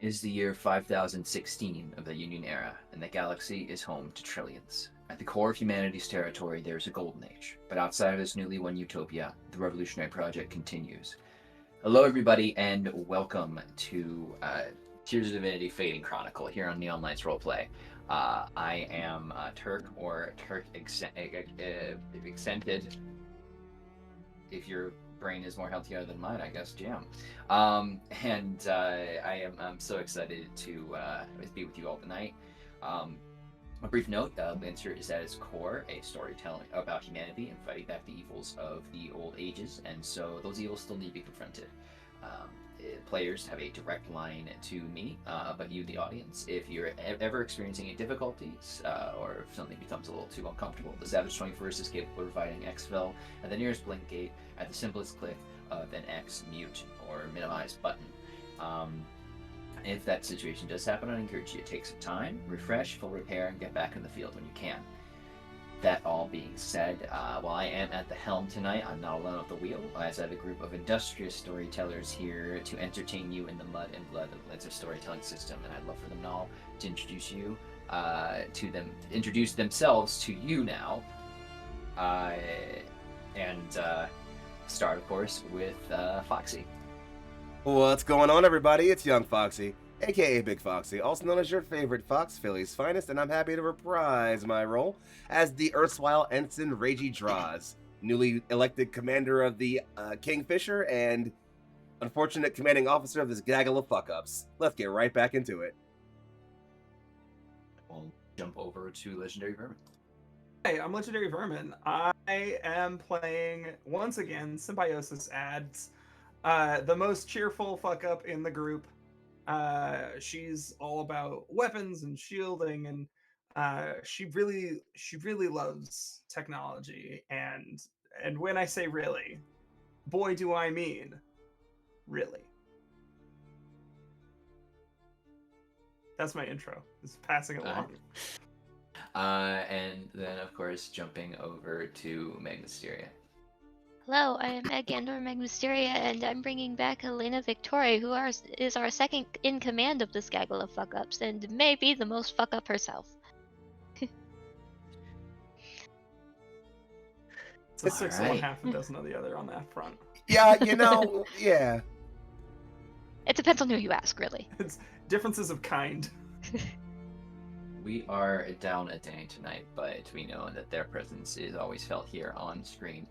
is the year 5016 of the Union Era, and the galaxy is home to trillions. At the core of humanity's territory, there is a golden age, but outside of this newly won utopia, the revolutionary project continues. Hello, everybody, and welcome to Tears of Divinity Fading Chronicle here on Neon Lights Roleplay. I am Turk, or Turk Accented. If your brain is more healthier than mine, I guess, Jam. I'm so excited to be with you all tonight. A brief note, Lancer is at its core a storytelling about humanity and fighting back the evils of the old ages, and so those evils still need to be confronted. Players have a direct line to me, but you, the audience, if you're ever experiencing any difficulties or if something becomes a little too uncomfortable, the Savage 21st is capable of providing exfil at the nearest blink gate at the simplest click of an X mute or minimize button. If that situation does happen, I encourage you to take some time, refresh, full repair, and get back in the field when you can. That all being said, while I am at the helm tonight, I'm not alone at the wheel, as I have a group of industrious storytellers here to entertain you in the mud and blood of the Lancer storytelling system, and I'd love for them all to introduce you to them, introduce themselves to you now, and start, of course, with Foxy. What's going on, everybody? It's Young Foxy, aka Big Foxy, also known as your favorite Fox Philly's finest, and I'm happy to reprise my role as the erstwhile Ensign Ragey Draws, newly elected commander of the Kingfisher and unfortunate commanding officer of this gaggle of fuck-ups. Let's get right back into it. We'll jump over to Legendary Vermin. Hey, I'm Legendary Vermin. I am playing, once again, Symbiosis Ads, the most cheerful fuck-up in the group. She's all about weapons and shielding, and she really loves technology. And when I say really, boy, do I mean really. That's my intro. It's passing along. And then, of course, jumping over to Magnisteria. Hello, I am Egandor Magnisteria, and I'm bringing back Elena Victoria, who is our second in command of this gaggle of fuck-ups, and may be the most fuck-up herself. It's a six of one, half a dozen of the other on that front. Yeah, yeah. It depends on who you ask, really. It's differences of kind. We are down a Danny tonight, but we know that their presence is always felt here on screen.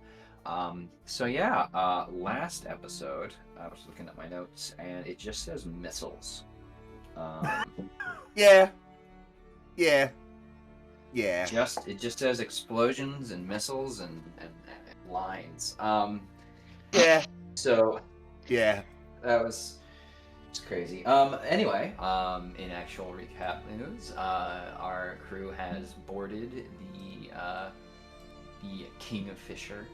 Last episode, I was looking at my notes, and it just says missiles. Yeah. It just says explosions and missiles and lines. Yeah. So. Yeah. It's crazy. Anyway, in actual recap news, our crew has boarded the Kingfisher,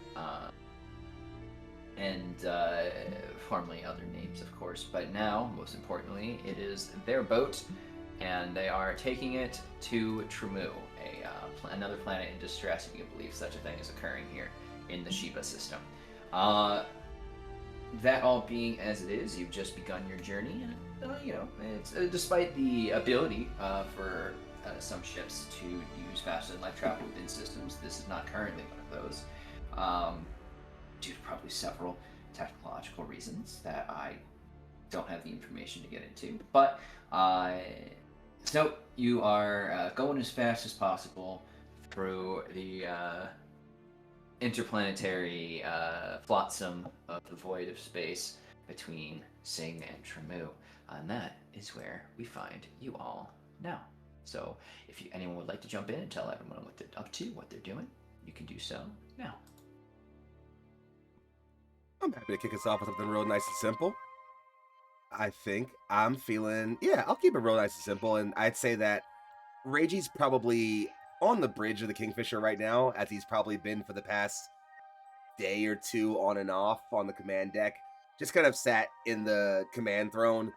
and formerly other names, of course, but now, most importantly, it is their boat, and they are taking it to Tremu, another planet in distress, if you can believe such a thing is occurring here in the Shiba system. That all being as it is, you've just begun your journey, and it's despite the ability for some ships to use faster than light travel within systems, this is not currently one of those, due to probably several technological reasons that I don't have the information to get into. But so you are going as fast as possible through the interplanetary flotsam of the void of space between Sing and Tremu, and that is where we find you all now. So if anyone would like to jump in and tell everyone what they're up to, what they're doing, you can do so now. I'm happy to kick us off with something real nice and simple. I think I'm feeling, I'll keep it real nice and simple, and I'd say that Reggie's probably on the bridge of the Kingfisher right now, as he's probably been for the past day or two on and off on the command deck. Just kind of sat in the command throne,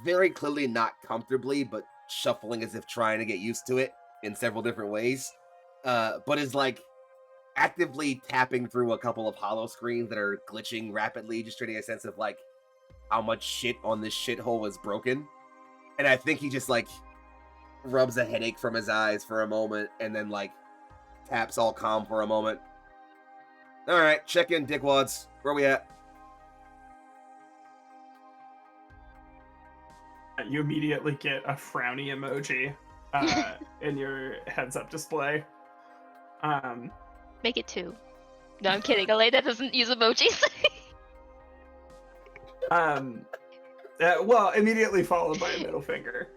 very clearly not comfortably, but shuffling as if trying to get used to it in several different ways. But is like actively tapping through a couple of hollow screens that are glitching rapidly, just trying to get a sense of like how much shit on this shithole is broken. And I think he just like rubs a headache from his eyes for a moment and then like taps all calm for a moment. All right, check in, dickwads. Where we at? You immediately get a frowny emoji in your heads-up display. Make it 2. No, I'm kidding. Elena doesn't use emojis. Well, immediately followed by a middle finger.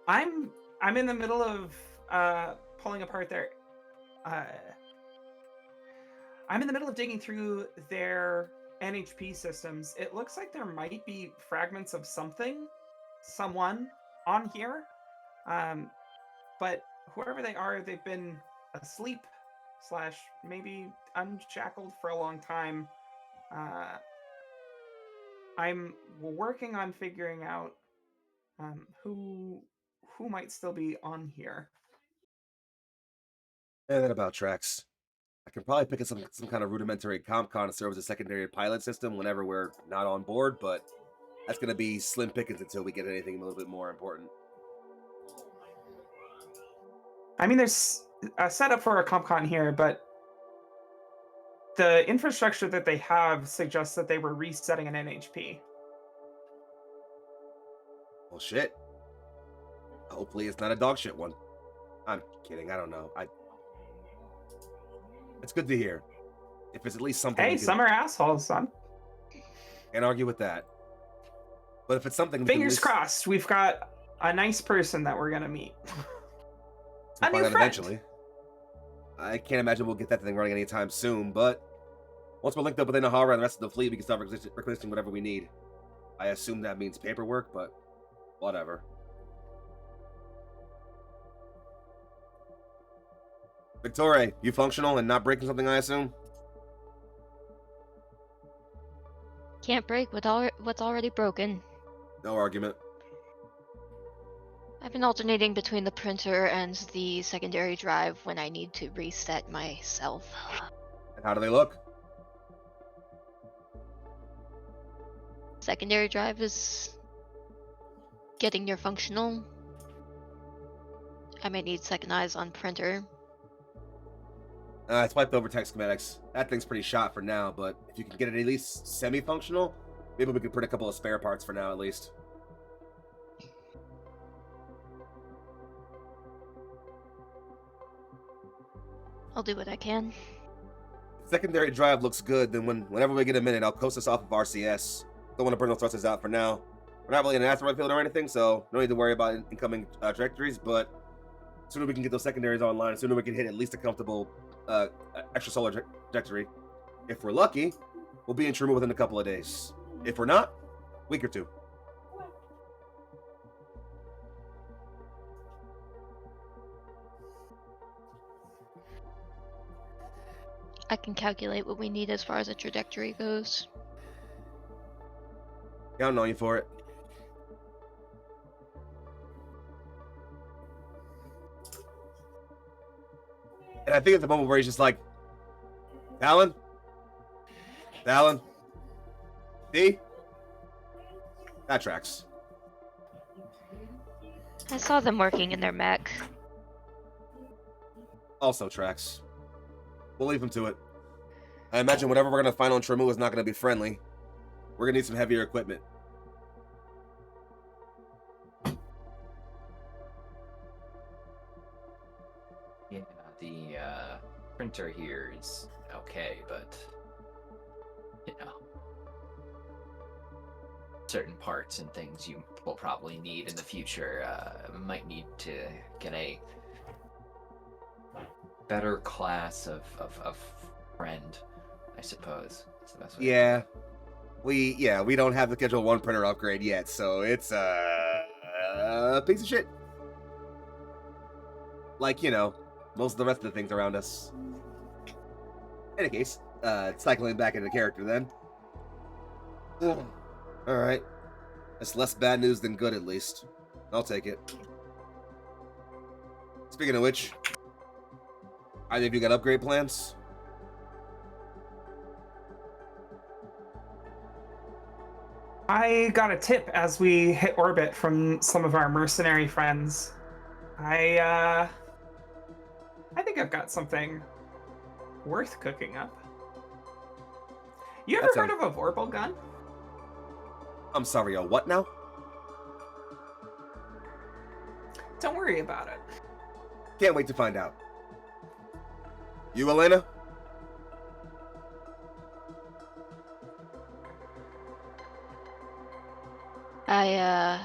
I'm in the middle of pulling apart their. I'm in the middle of digging through their NHP systems. It looks like there might be fragments of someone on here. But whoever they are, they've been asleep / maybe unshackled for a long time. I'm working on figuring out who might still be on here. Yeah, that about tracks. I can probably pick up some kind of rudimentary comp con to serve as a secondary pilot system whenever we're not on board, but that's going to be slim pickings until we get anything a little bit more important. I mean, there's a setup for a comp con here, but the infrastructure that they have suggests that they were resetting an NHP. Well, shit. Hopefully it's not a dog shit one. I'm kidding. I don't know. It's good to hear. If it's at least something. Hey, some are assholes, son. Can't argue with that. But if it's something. Fingers crossed, we've got a nice person that we're gonna meet. A new friend. Eventually. I can't imagine we'll get that thing running anytime soon, but once we're linked up with Inahara and the rest of the fleet, we can start requisitioning whatever we need. I assume that means paperwork, but whatever. Victoria, you functional and not breaking something, I assume? Can't break what's already broken. No argument. I've been alternating between the printer and the secondary drive when I need to reset myself. And how do they look? Secondary drive is getting near functional. I might need second eyes on printer. I swiped over text schematics. That thing's pretty shot for now, but if you can get it at least semi-functional, maybe we can print a couple of spare parts for now at least. I'll do what I can. Secondary drive looks good, then whenever we get a minute, I'll coast us off of RCS. Don't want to burn those thrusters out for now. We're not really in an asteroid field or anything, so no need to worry about incoming trajectories, but as soon as we can get those secondaries online, as soon as we can hit at least a comfortable extrasolar trajectory. If we're lucky, we'll be in Truma within a couple of days. If we're not, week or two. I can calculate what we need as far as a trajectory goes. Counting on you for it. And I think at the moment where he's just like, Talon? D? That tracks. I saw them working in their mech. Also tracks. We'll leave him to it. I imagine whatever we're going to find on Tremu is not going to be friendly. We're going to need some heavier equipment. Yeah, the printer here is okay, but you know, certain parts and things you will probably need in the future might need to get a better class of friend, I suppose. That's the best way. Yeah. We don't have the Schedule 1 printer upgrade yet, so it's a piece of shit. Like, you know, most of the rest of the things around us. In any case, cycling back into character then. Alright. That's less bad news than good, at least. I'll take it. Speaking of which, either of you got upgrade plans? I got a tip as we hit orbit from some of our mercenary friends. I think I've got something worth cooking up. You ever That heard sounds- of a Vorpal gun? I'm sorry, a what now? Don't worry about it. Can't wait to find out. You, Elena? I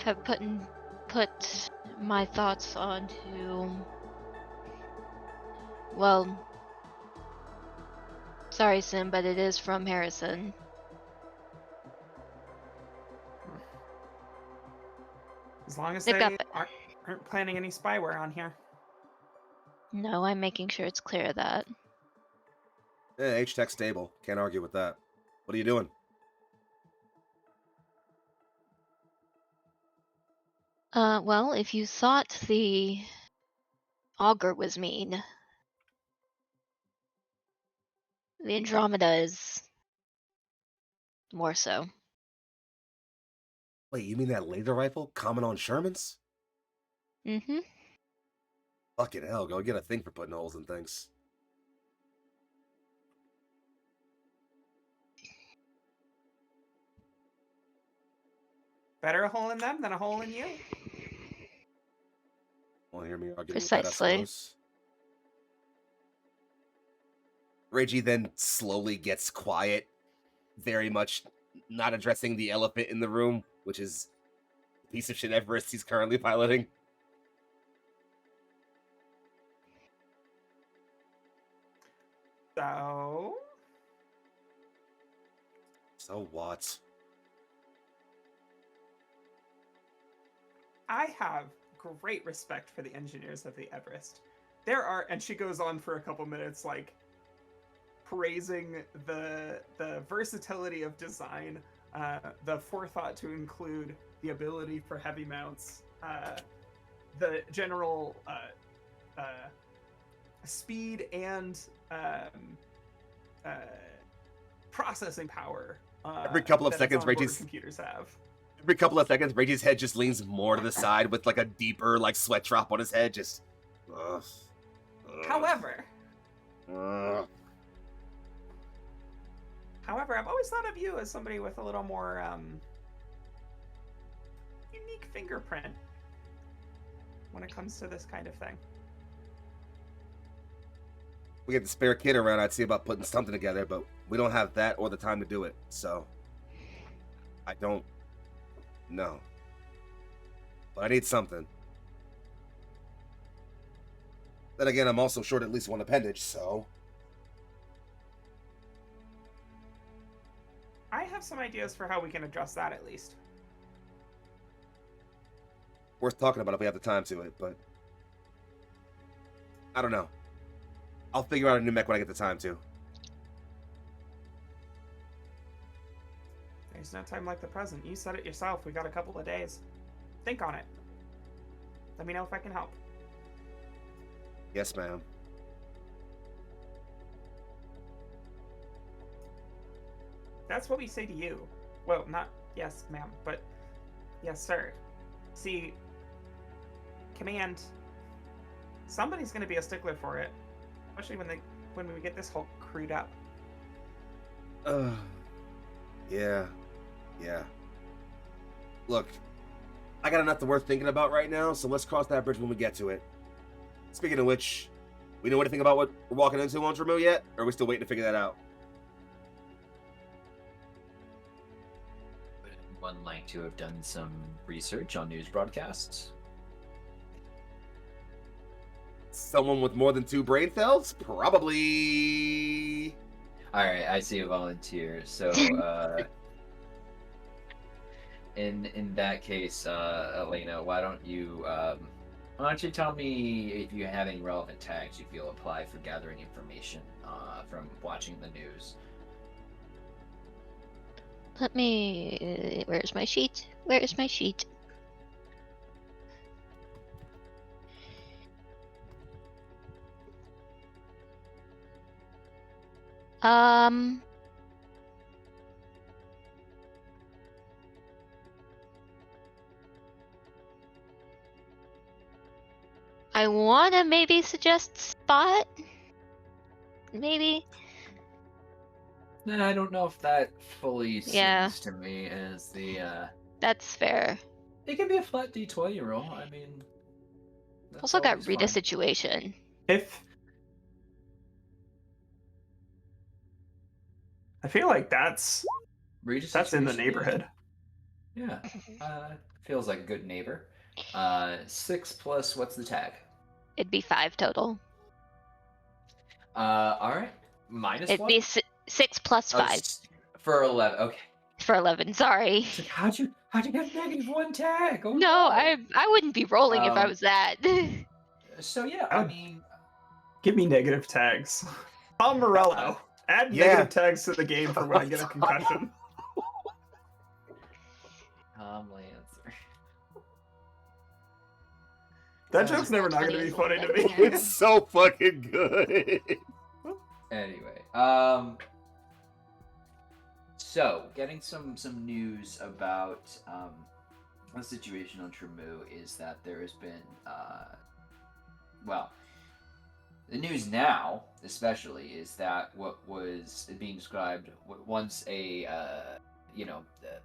have put my thoughts onto, well, sorry Sim, but it is from Harrison. As long as Pick they up. aren't planning any spyware on here. No, I'm making sure it's clear of that. H-Tech stable. Can't argue with that. What are you doing? Well, if you thought the augur was mean, the Andromeda is more so. Wait, you mean that laser rifle? Common on Sherman's? Mm-hmm. Fucking hell, go get a thing for putting holes in things. Better a hole in them than a hole in you. Want to hear me argue with that, I Precisely. suppose? Reggie then slowly gets quiet, very much not addressing the elephant in the room, which is the piece of shit Everest he's currently piloting. So So what? I have great respect for the engineers of the Everest. There are, and she goes on for a couple minutes, like praising the versatility of design, the forethought to include the ability for heavy mounts, the general speed and processing power. Every couple of that its seconds, onboard Reggie's computers have. every couple of seconds, Reggie's head just leans more to the side with like a deeper like sweat drop on his head. Just. Ugh. However, Ugh. I've always thought of you as somebody with a little more unique fingerprint when it comes to this kind of thing. We get the spare kid around, I'd see about putting something together, but we don't have that or the time to do it. So I don't know. But I need something. Then again, I'm also short at least one appendage, so I have some ideas for how we can address that at least. worth talking about if we have the time to it, but I don't know. I'll figure out a new mech when I get the time to. There's no time like the present. You said it yourself. We got a couple of days. Think on it. Let me know if I can help. Yes, ma'am. That's what we say to you. Well, not yes, ma'am, but yes, sir. See, command. Somebody's going to be a stickler for it, especially when we get this whole crewed up. Yeah. Look, I got enough worth thinking about right now, so let's cross that bridge when we get to it. Speaking of which, we know anything about what we're walking into on Tremo yet? Or are we still waiting to figure that out? Would anyone like to have done some research on news broadcasts? Someone with more than 2 brain cells? Probably. All right, I see a volunteer. So, in that case, Elena, why don't you tell me if you have any relevant tags you feel apply for gathering information from watching the news? Let me. Where's my sheet? Where is my sheet? Um. I wanna maybe suggest Spot. Maybe. I don't know if that fully Yeah. seems to me as the. That's fair. It can be a flat D20 roll. I mean, that's Also got always read a fine. If situation. I feel like that's Read a in the situation, neighborhood. Yeah. Feels like a good neighbor. 6 plus what's the tag? It'd be 5 total. All right. Minus It'd one. be 6 plus 5 for 11. Okay. for 11. Sorry. It's like, how'd you get -1 tag? Oh, No, I wouldn't be rolling if I was that. So yeah, Oh. I mean, Give me negative tags. Tom Morello. Add Yeah. negative tags to the game for when I get a concussion. Tom Lancer. That joke's never not gonna be funny to me. It's so fucking good. Anyway, so getting some news about the situation on Tremu is that there has been well, the news now especially is that what was being described once a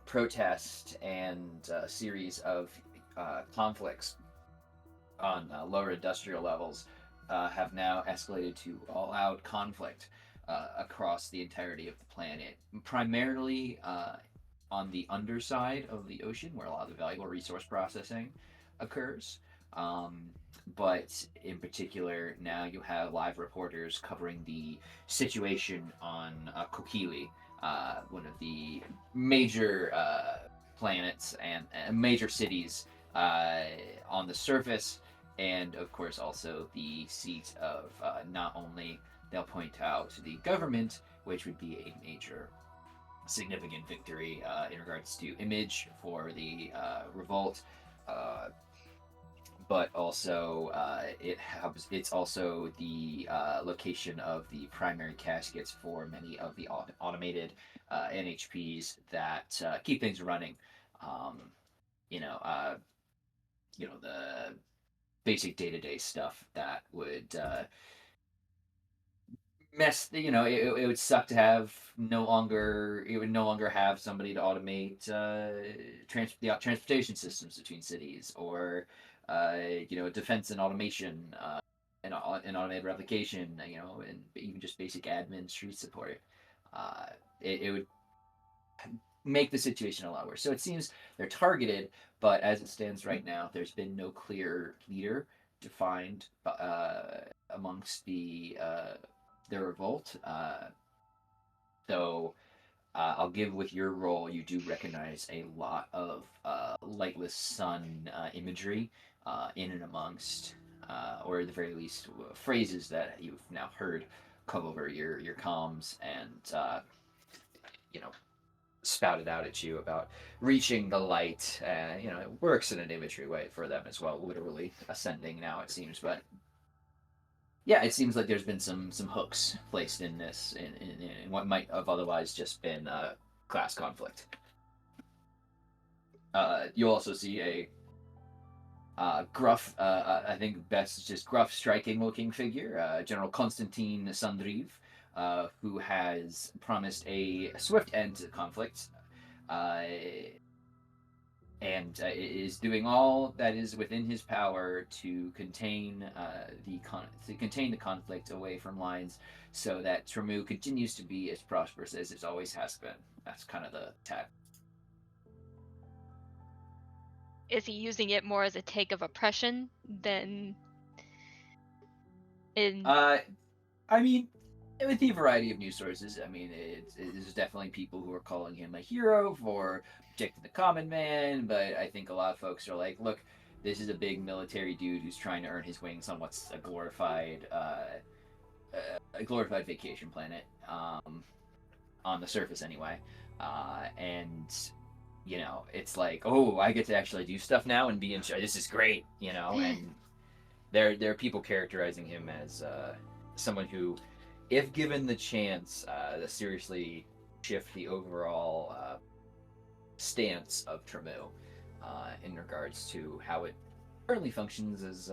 protest and a series of conflicts on lower industrial levels have now escalated to all-out conflict across the entirety of the planet, primarily on the underside of the ocean, where a lot of the valuable resource processing occurs. But in particular, now you have live reporters covering the situation on Kokili, one of the major planets and major cities on the surface, and of course also the seat of not only they'll point out the government, which would be a major significant victory in regards to image for the revolt, but also it's also the location of the primary caskets for many of the automated NHPs that keep things running. The basic day-to-day stuff that would it would suck to have it would no longer have somebody to automate transportation systems between cities, or defense and automation, and automated replication, and even just basic admin street support. It would make the situation a lot worse. So it seems they're targeted, but as it stands right now, there's been no clear leader defined amongst the revolt. Though I'll give with your role, you do recognize a lot of lightless sun imagery in and amongst, or at the very least, phrases that you've now heard come over your comms and spouted out at you about reaching the light. It works in an imagery way for them as well, literally ascending now, it seems. But yeah, it seems like there's been some hooks placed in this, in what might have otherwise just been class conflict. You'll also see a gruff, I think best just gruff, striking-looking figure, General Konstantin Sandriv, who has promised a swift end to the conflict, and is doing all that is within his power to contain the conflict away from lines, so that Tremu continues to be as prosperous as it always has been. That's kind of the tag. Is he using it more as a take of oppression than in? I mean, with the variety of news sources, I mean, there's definitely people who are calling him a hero for protecting the common man, but I think a lot of folks are like, look, this is a big military dude who's trying to earn his wings on what's a glorified vacation planet, on the surface anyway, and it's like, oh, I get to actually do stuff now and be in charge. This is great, and there are people characterizing him as someone who if given the chance, to seriously shift the overall stance of Tremu in regards to how it currently functions as,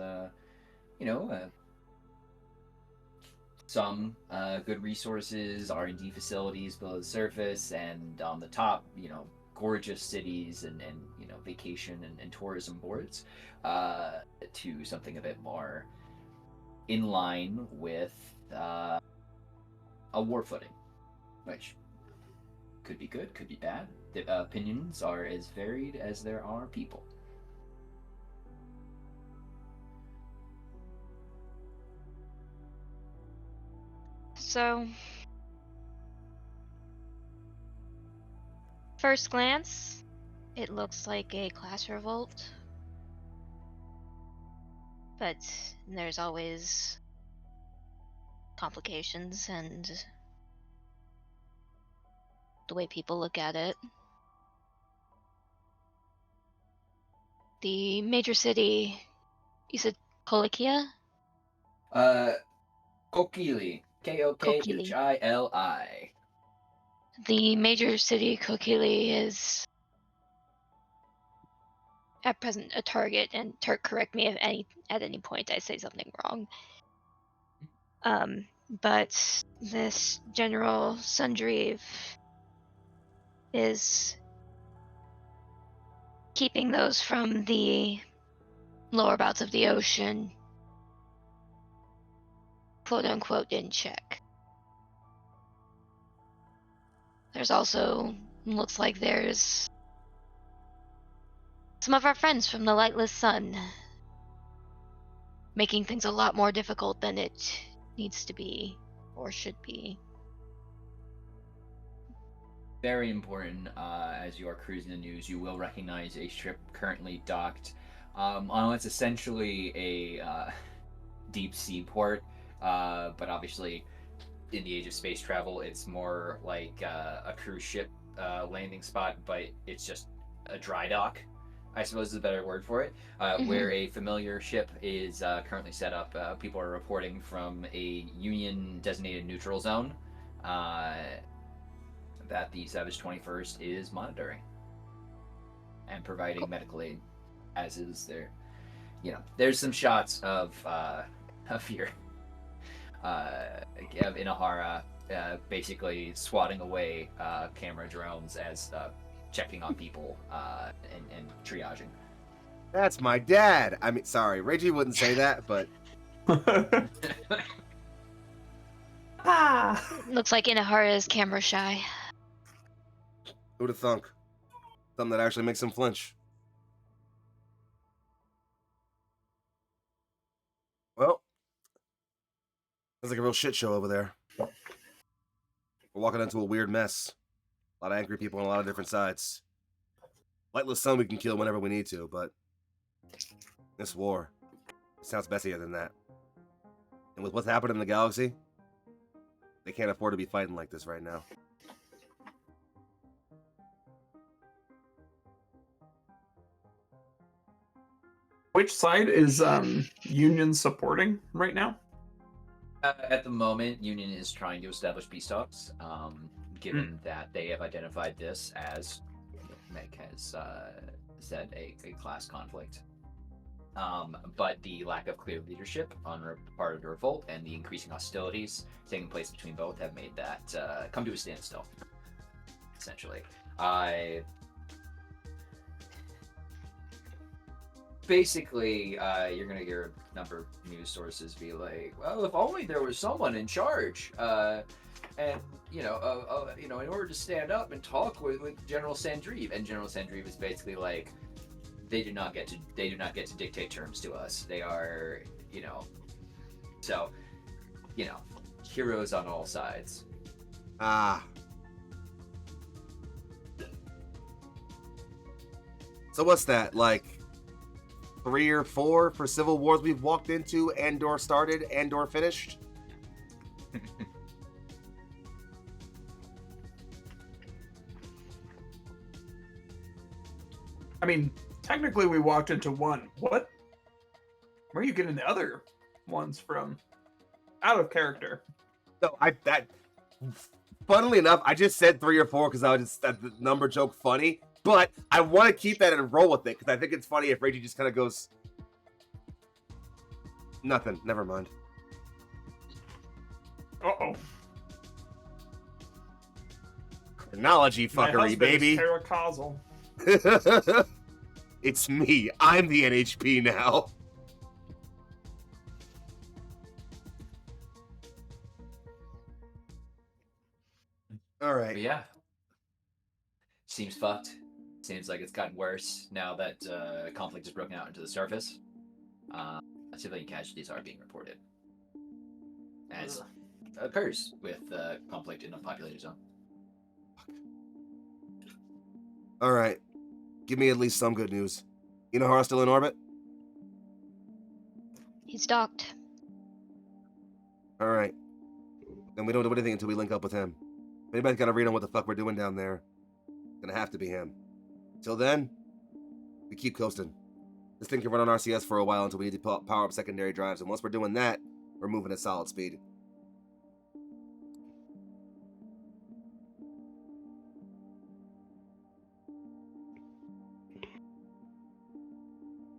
some good resources, R&D facilities below the surface, and on the top, gorgeous cities and vacation and tourism boards, to something a bit more in line with a war footing, which could be good, could be bad. The opinions are as varied as there are people. So, first glance, it looks like a class revolt. But there's always complications and the way people look at it. The major city, you said Kolikia? Kokili. Kokhili. The major city, Kokili, is at present a target, and Turk, correct me if at any point I say something wrong. But this General Sundreeve is keeping those from the lower bouts of the ocean, quote unquote, in check. There's also, looks like there's some of our friends from the Lightless Sun, making things a lot more difficult than it needs to be or should be. Very important, as you are cruising the news, you will recognize a ship currently docked on what's essentially a deep sea port, but obviously in the age of space travel, it's more like a cruise ship landing spot, but it's just a dry dock, I suppose is a better word for it, where a familiar ship is currently set up. People are reporting from a Union-designated neutral zone that the Savage 21st is monitoring and providing medical aid, as is there. There's some shots of your of Inahara basically swatting away camera drones as checking on people and triaging. That's my dad. I mean, sorry, Reggie wouldn't say that, but Looks like Inahara is camera shy. who'd have thunk? Something that actually makes him flinch. Well, sounds like a real shit show over there. We're walking into a weird mess. A lot of angry people on a lot of different sides. Lightless Sun we can kill whenever we need to, but this war sounds messier than that. And with what's happened in the galaxy, they can't afford to be fighting like this right now. Which side is Union supporting right now? At the moment, Union is trying to establish peace talks, given that they have identified this as, Meg has said, a class conflict. But the lack of clear leadership on part of the revolt and the increasing hostilities taking place between both have made that come to a standstill, essentially. Basically, you're going to hear a number of news sources be like, well, if only there was someone in charge. And, in order to stand up and talk with General Sundreeve. And General Sundreeve is basically like, they do not get to dictate terms to us. They are, so, heroes on all sides. So what's that, like 3 or 4 for civil wars we've walked into and/or started and/or finished? I mean, technically we walked into one. What? Where are you getting the other ones from? Out of character. No, funnily enough, I just said 3 or 4 because I was just the number joke funny. But I want to keep that and roll with it because I think it's funny if Reggie just kind of goes, nothing. Never mind. Uh-oh. Chronology My fuckery, husband baby. is paracausal. It's me. I'm the NHP now. All right. But yeah, seems fucked. Seems like it's gotten worse now that conflict has broken out into the surface. Civilian casualties are being reported, as occurs with conflict in a populated zone. All right. Give me at least some good news. Inahara's still in orbit? He's docked. All right. Then we don't do anything until we link up with him. If anybody's got to read on what the fuck we're doing down there, it's gonna have to be him. Till then, we keep coasting. This thing can run on RCS for a while until we need to power up secondary drives, and once we're doing that, we're moving at solid speed.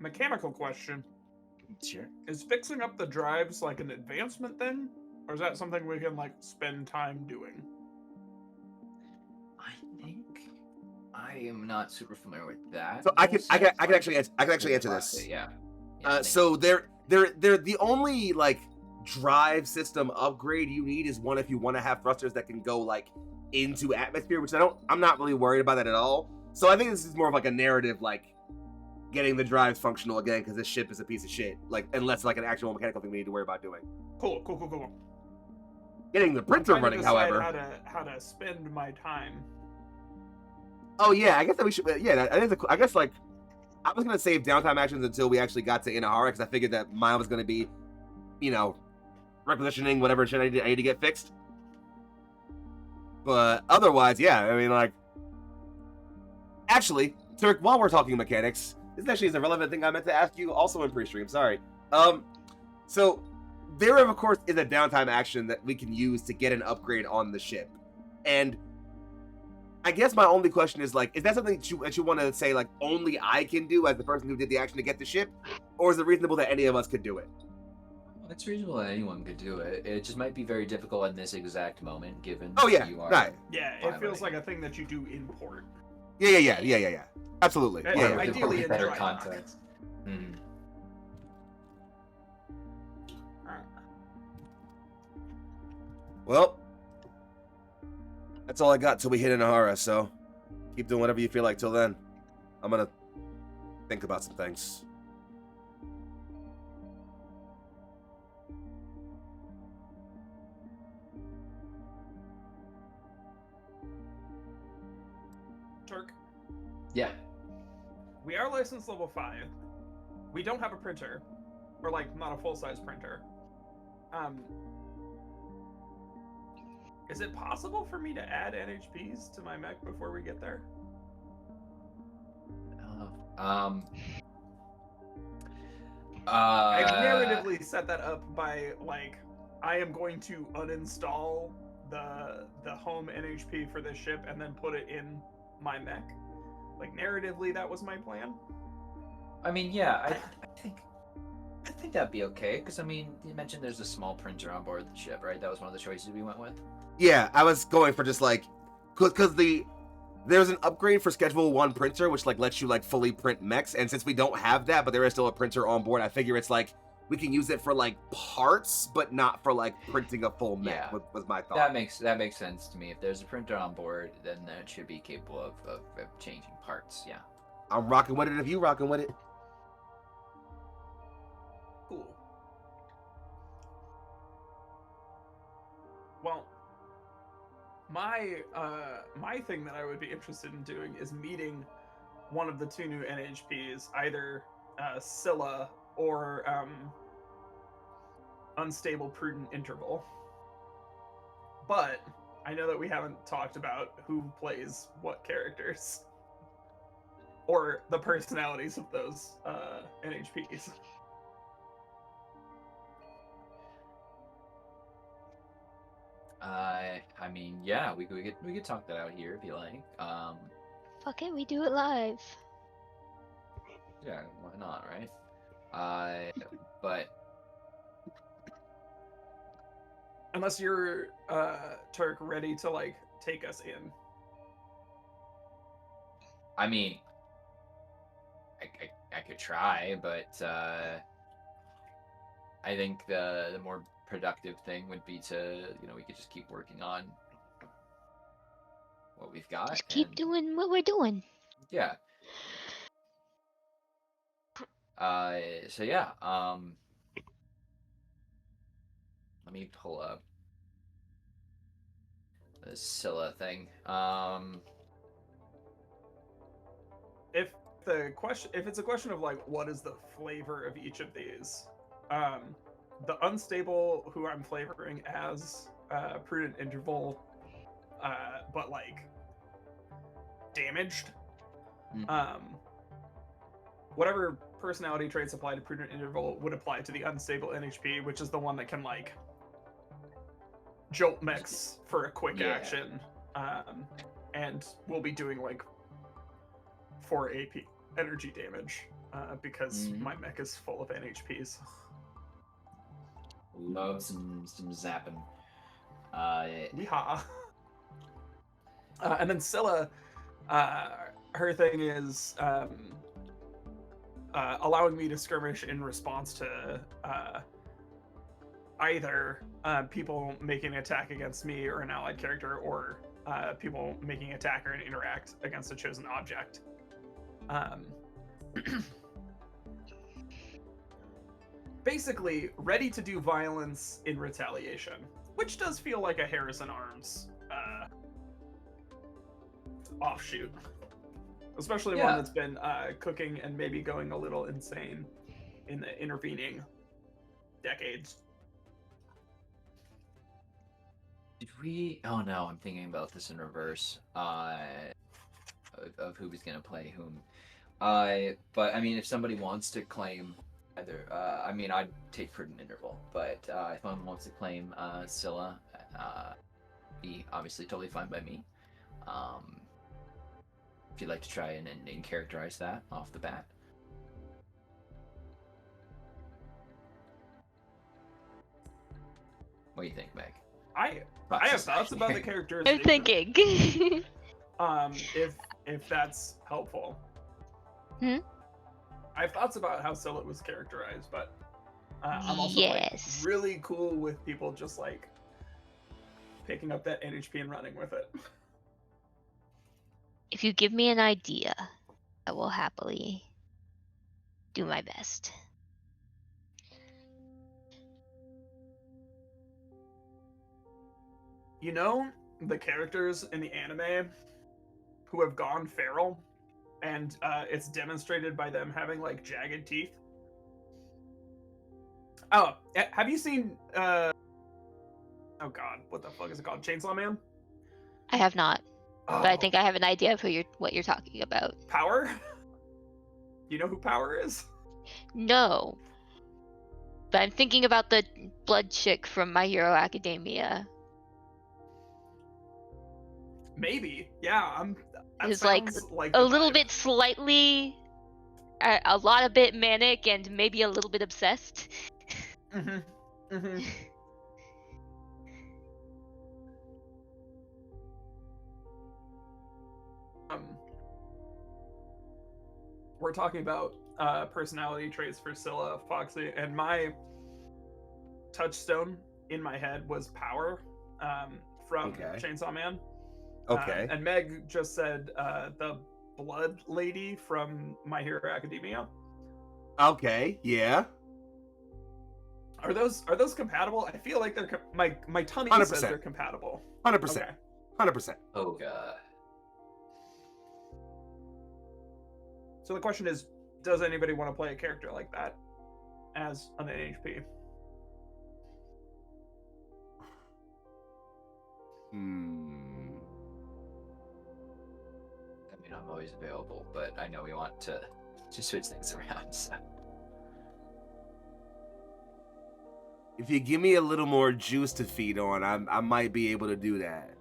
Mechanical question. Sure. Is fixing up the drives like an advancement thing? Or is that something we can like spend time doing? I think I am not super familiar with that. So I can actually answer this. Yeah. So they're the only like drive system upgrade you need is one if you want to have thrusters that can go like into atmosphere, which I'm not really worried about that at all. So I think this is more of like a narrative, like getting the drives functional again because this ship is a piece of shit. Like unless like an actual mechanical thing we need to worry about doing. Cool. Getting the printer I'm trying to running, decide however. how to spend my time. Oh yeah, I guess that we should. Yeah, that is. I guess like I was gonna save downtime actions until we actually got to Inahara because I figured that mine was gonna be, repositioning whatever shit I need to get fixed. But otherwise, yeah, I mean like. Actually, Turk, while we're talking mechanics, this actually is a relevant thing I meant to ask you also in pre-stream. Sorry. So there of course is a downtime action that we can use to get an upgrade on the ship, and I guess my only question is like, is that something that you want to say like only I can do as the person who did the action to get the ship, or is it reasonable that any of us could do it? It's reasonable that anyone could do it. It just might be very difficult in this exact moment, given you are. Right. Yeah, it feels like a thing that you do in port. Yeah. Absolutely. Yeah, Yeah. ideally in better dry dock. context. Hmm. Well, that's all I got till we hit Inahara, so keep doing whatever you feel like till then. I'm gonna think about some things. Turk, Yeah. we are licensed level 5. We don't have a printer, or like not a full-size printer. Is it possible for me to add NHPs to my mech before we get there? I've narratively set that up by like I am going to uninstall the home NHP for this ship and then put it in my mech. Like narratively, that was my plan. I mean, yeah, I think that'd be okay, because I mean, you mentioned there's a small printer on board the ship, right? That was one of the choices we went with. Yeah, I was going for just like, because there's an upgrade for Schedule 1 printer, which like lets you like fully print mechs, and since we don't have that, but there is still a printer on board, I figure it's like we can use it for like parts, but not for like printing a full mech. Yeah. Was my thought. That makes sense to me. If there's a printer on board, then that should be capable of changing parts. Yeah. I'm rocking with it if you rocking with it. Cool. Well, my thing that I would be interested in doing is meeting one of the 2 new NHPs, either Scylla or Unstable Prudent Interval. But I know that we haven't talked about who plays what characters or the personalities of those NHPs. I mean, yeah, we could talk that out here if you like. Fuck it, we do it live. Yeah, why not, right? But Unless you're Turk ready to like take us in. I mean, I could try, but I think the more productive thing would be to, we could just keep working on what we've got. Just keep and doing what we're doing. Yeah. So yeah, let me pull up the Scylla thing. If it's a question of like what is the flavor of each of these, the unstable who I'm flavoring as prudent interval, but like damaged. Mhm. Whatever personality traits apply to prudent interval would apply to the unstable NHP, which is the one that can like jolt mechs for a quick Yeah. action, and we'll be doing like 4 AP energy damage because Mhm. my mech is full of NHPs. Love some zapping. Yeehaw. And then Scylla, her thing is allowing me to skirmish in response to either people making an attack against me or an allied character, or people making attack or interact against a chosen object. Basically, ready to do violence in retaliation, which does feel like a Harrison Arms offshoot. Especially one Yeah. that's been cooking and maybe going a little insane in the intervening decades. Did we? Oh no, I'm thinking about this in reverse. Of who was gonna play whom. But I mean, if somebody wants to claim either, I mean, I'd take prudent interval. But if someone wants to claim Scylla, be obviously totally fine by me. If you'd like to try and characterize that off the bat. What do you think, Meg? I have thoughts about the characters. I'm thinking. If that's helpful. Hmm? I have thoughts about how Scylla was characterized, but I'm also Yes. like really cool with people just like picking up that NHP and running with it. If you give me an idea, I will happily do my best. You know, the characters in the anime who have gone feral, and it's demonstrated by them having like jagged teeth. Oh, have you seen? Oh God, what the fuck is it called? Chainsaw Man. I have not, Oh, but I think I have an idea of what you're talking about. Power. You know who Power is? No, but I'm thinking about the blood chick from My Hero Academia. Maybe. Yeah. That Who's like sounds like a the little vibe. bit slightly, a lot of bit manic and maybe a little bit obsessed. Mm-hmm. Mm-hmm. We're talking about personality traits for Scylla, Foxy, and my touchstone in my head was Power from Chainsaw Man. Okay. And Meg just said the Blood Lady from My Hero Academia. Okay. Yeah. Are those compatible? I feel like they're my tummy 100%. says they're compatible. 100%. Okay. 100%. Oh god. So the question is, does anybody want to play a character like that as an NHP? I mean, I'm always available, but I know we want to switch things around. So If you give me a little more juice to feed on, I might be able to do that.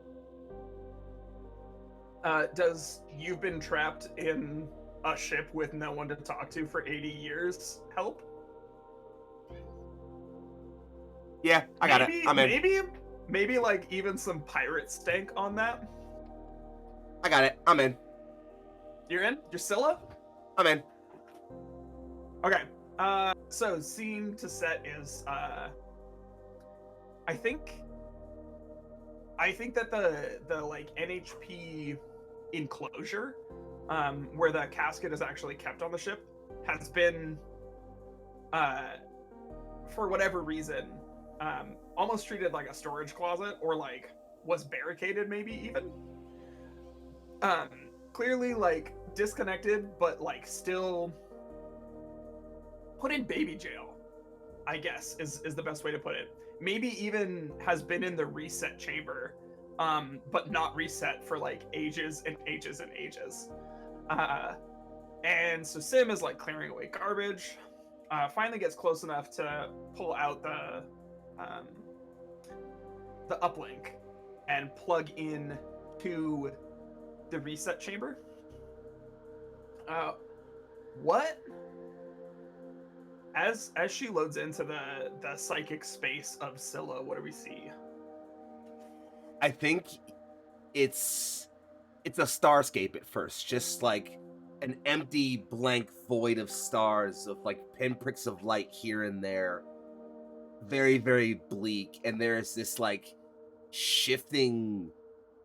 Does you've been trapped in a ship with no one to talk to for 80 years help? Yeah, I got it. I'm in. Maybe like even some pirate stank on that. I got it. I'm in. You're in? You're Scylla? I'm in. Okay. So scene to set is I think that the like NHP enclosure, where the casket is actually kept on the ship, has been for whatever reason, almost treated like a storage closet, or like was barricaded maybe even. Clearly like disconnected, but like still put in baby jail, I guess is the best way to put it. Maybe even has been in the reset chamber, but not reset for like ages and ages and ages. And so Sim is like clearing away garbage, finally gets close enough to pull out the uplink and plug in to the reset chamber. What? As she loads into the psychic space of Scylla, what do we see? I think it's a starscape at first, just like an empty blank void of stars, of like pinpricks of light here and there. Very, very bleak, and there's this like shifting,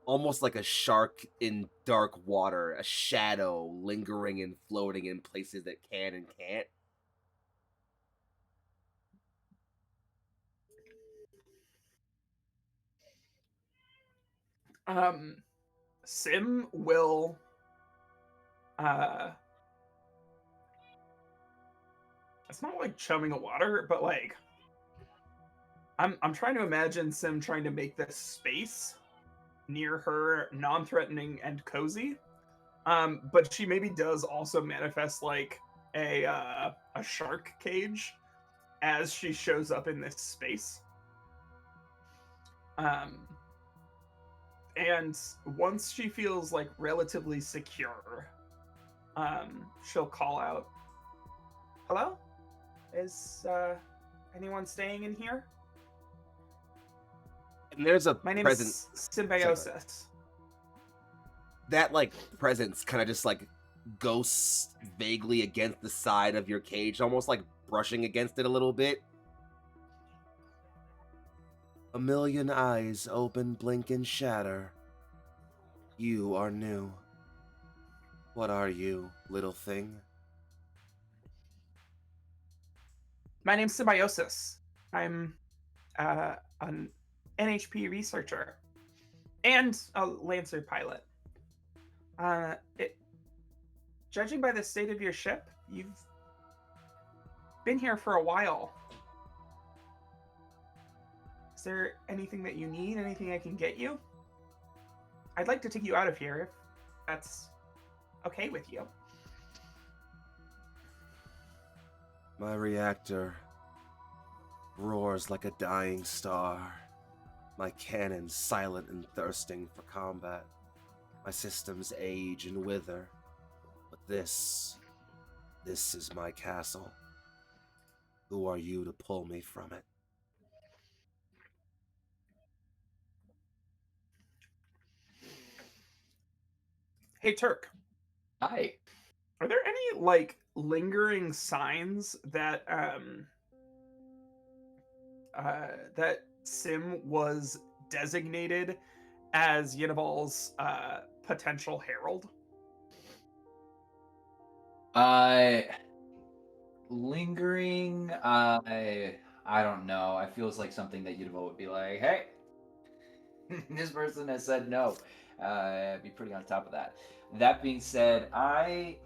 almost like a shark in dark water, a shadow lingering and floating in places that can and can't. Sim will it's not like chumming a water, but like I'm trying to imagine Sim trying to make this space near her non-threatening and cozy. But she maybe does also manifest like a shark cage as she shows up in this space. And once she feels like relatively secure, she'll call out, "Hello? Is anyone staying in here? And there's a My name presence. is Symbiosis." That like presence kind of just like ghosts vaguely against the side of your cage, almost like brushing against it a little bit. A million eyes open, blink, and shatter. You are new. What are you, little thing? My name's Symbiosis. I'm an NHP researcher and a Lancer pilot. Judging by the state of your ship, you've been here for a while. Is there anything that you need? Anything I can get you? I'd like to take you out of here if that's okay with you. My reactor roars like a dying star. My cannons silent and thirsting for combat. My systems age and wither. But this is my castle. Who are you to pull me from it? Hey, Turk. Hi. Are there any like lingering signs that that Sim was designated as Yinaval's potential herald? Lingering. I don't know. It feels like something that Udavo would be like, hey, this person has said no. Be pretty on top of that. That being said, I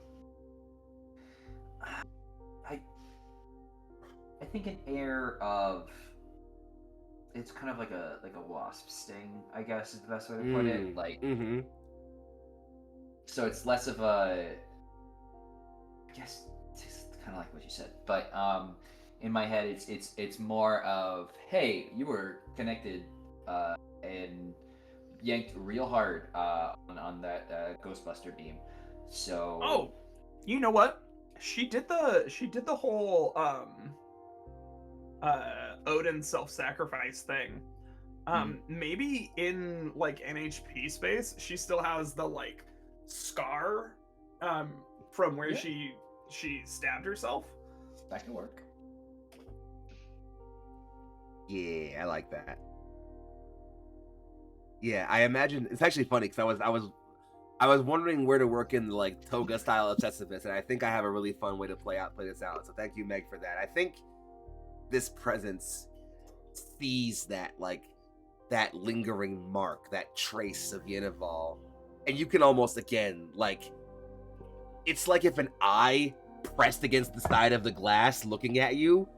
think an air of, it's kind of like a wasp sting, I guess is the best way to put it. Like, so it's less of a, I guess it's kind of like what you said, but in my head, it's more of, hey, you were connected and yanked real hard on that Ghostbuster beam. So Oh, you know what? She did the whole Odin self-sacrifice thing. Maybe in like NHP space, she still has the like scar from where Yeah. she stabbed herself. that could work. Yeah, I like that. Yeah, I imagine it's actually funny because I was wondering where to work in the like toga style obsessiveness, and I think I have a really fun way to play this out. So thank you, Meg, for that. I think this presence sees that like that lingering mark, that trace of Yenival, and you can almost again like it's like if an eye pressed against the side of the glass looking at you,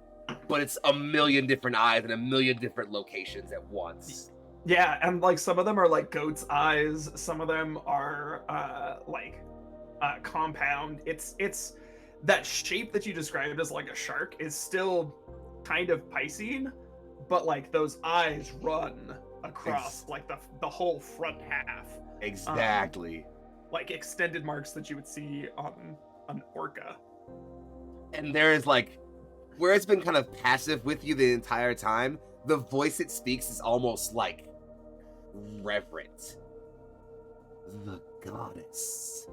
but it's a million different eyes in a million different locations at once. Yeah, and like some of them are like goat's eyes, some of them are compound. It's that shape that you described as like a shark is still kind of Piscean, but like those eyes run across like the whole front half. Exactly. Like extended marks that you would see on an orca. And there is like where it's been kind of passive with you the entire time, the voice it speaks is almost like reverent. The goddess.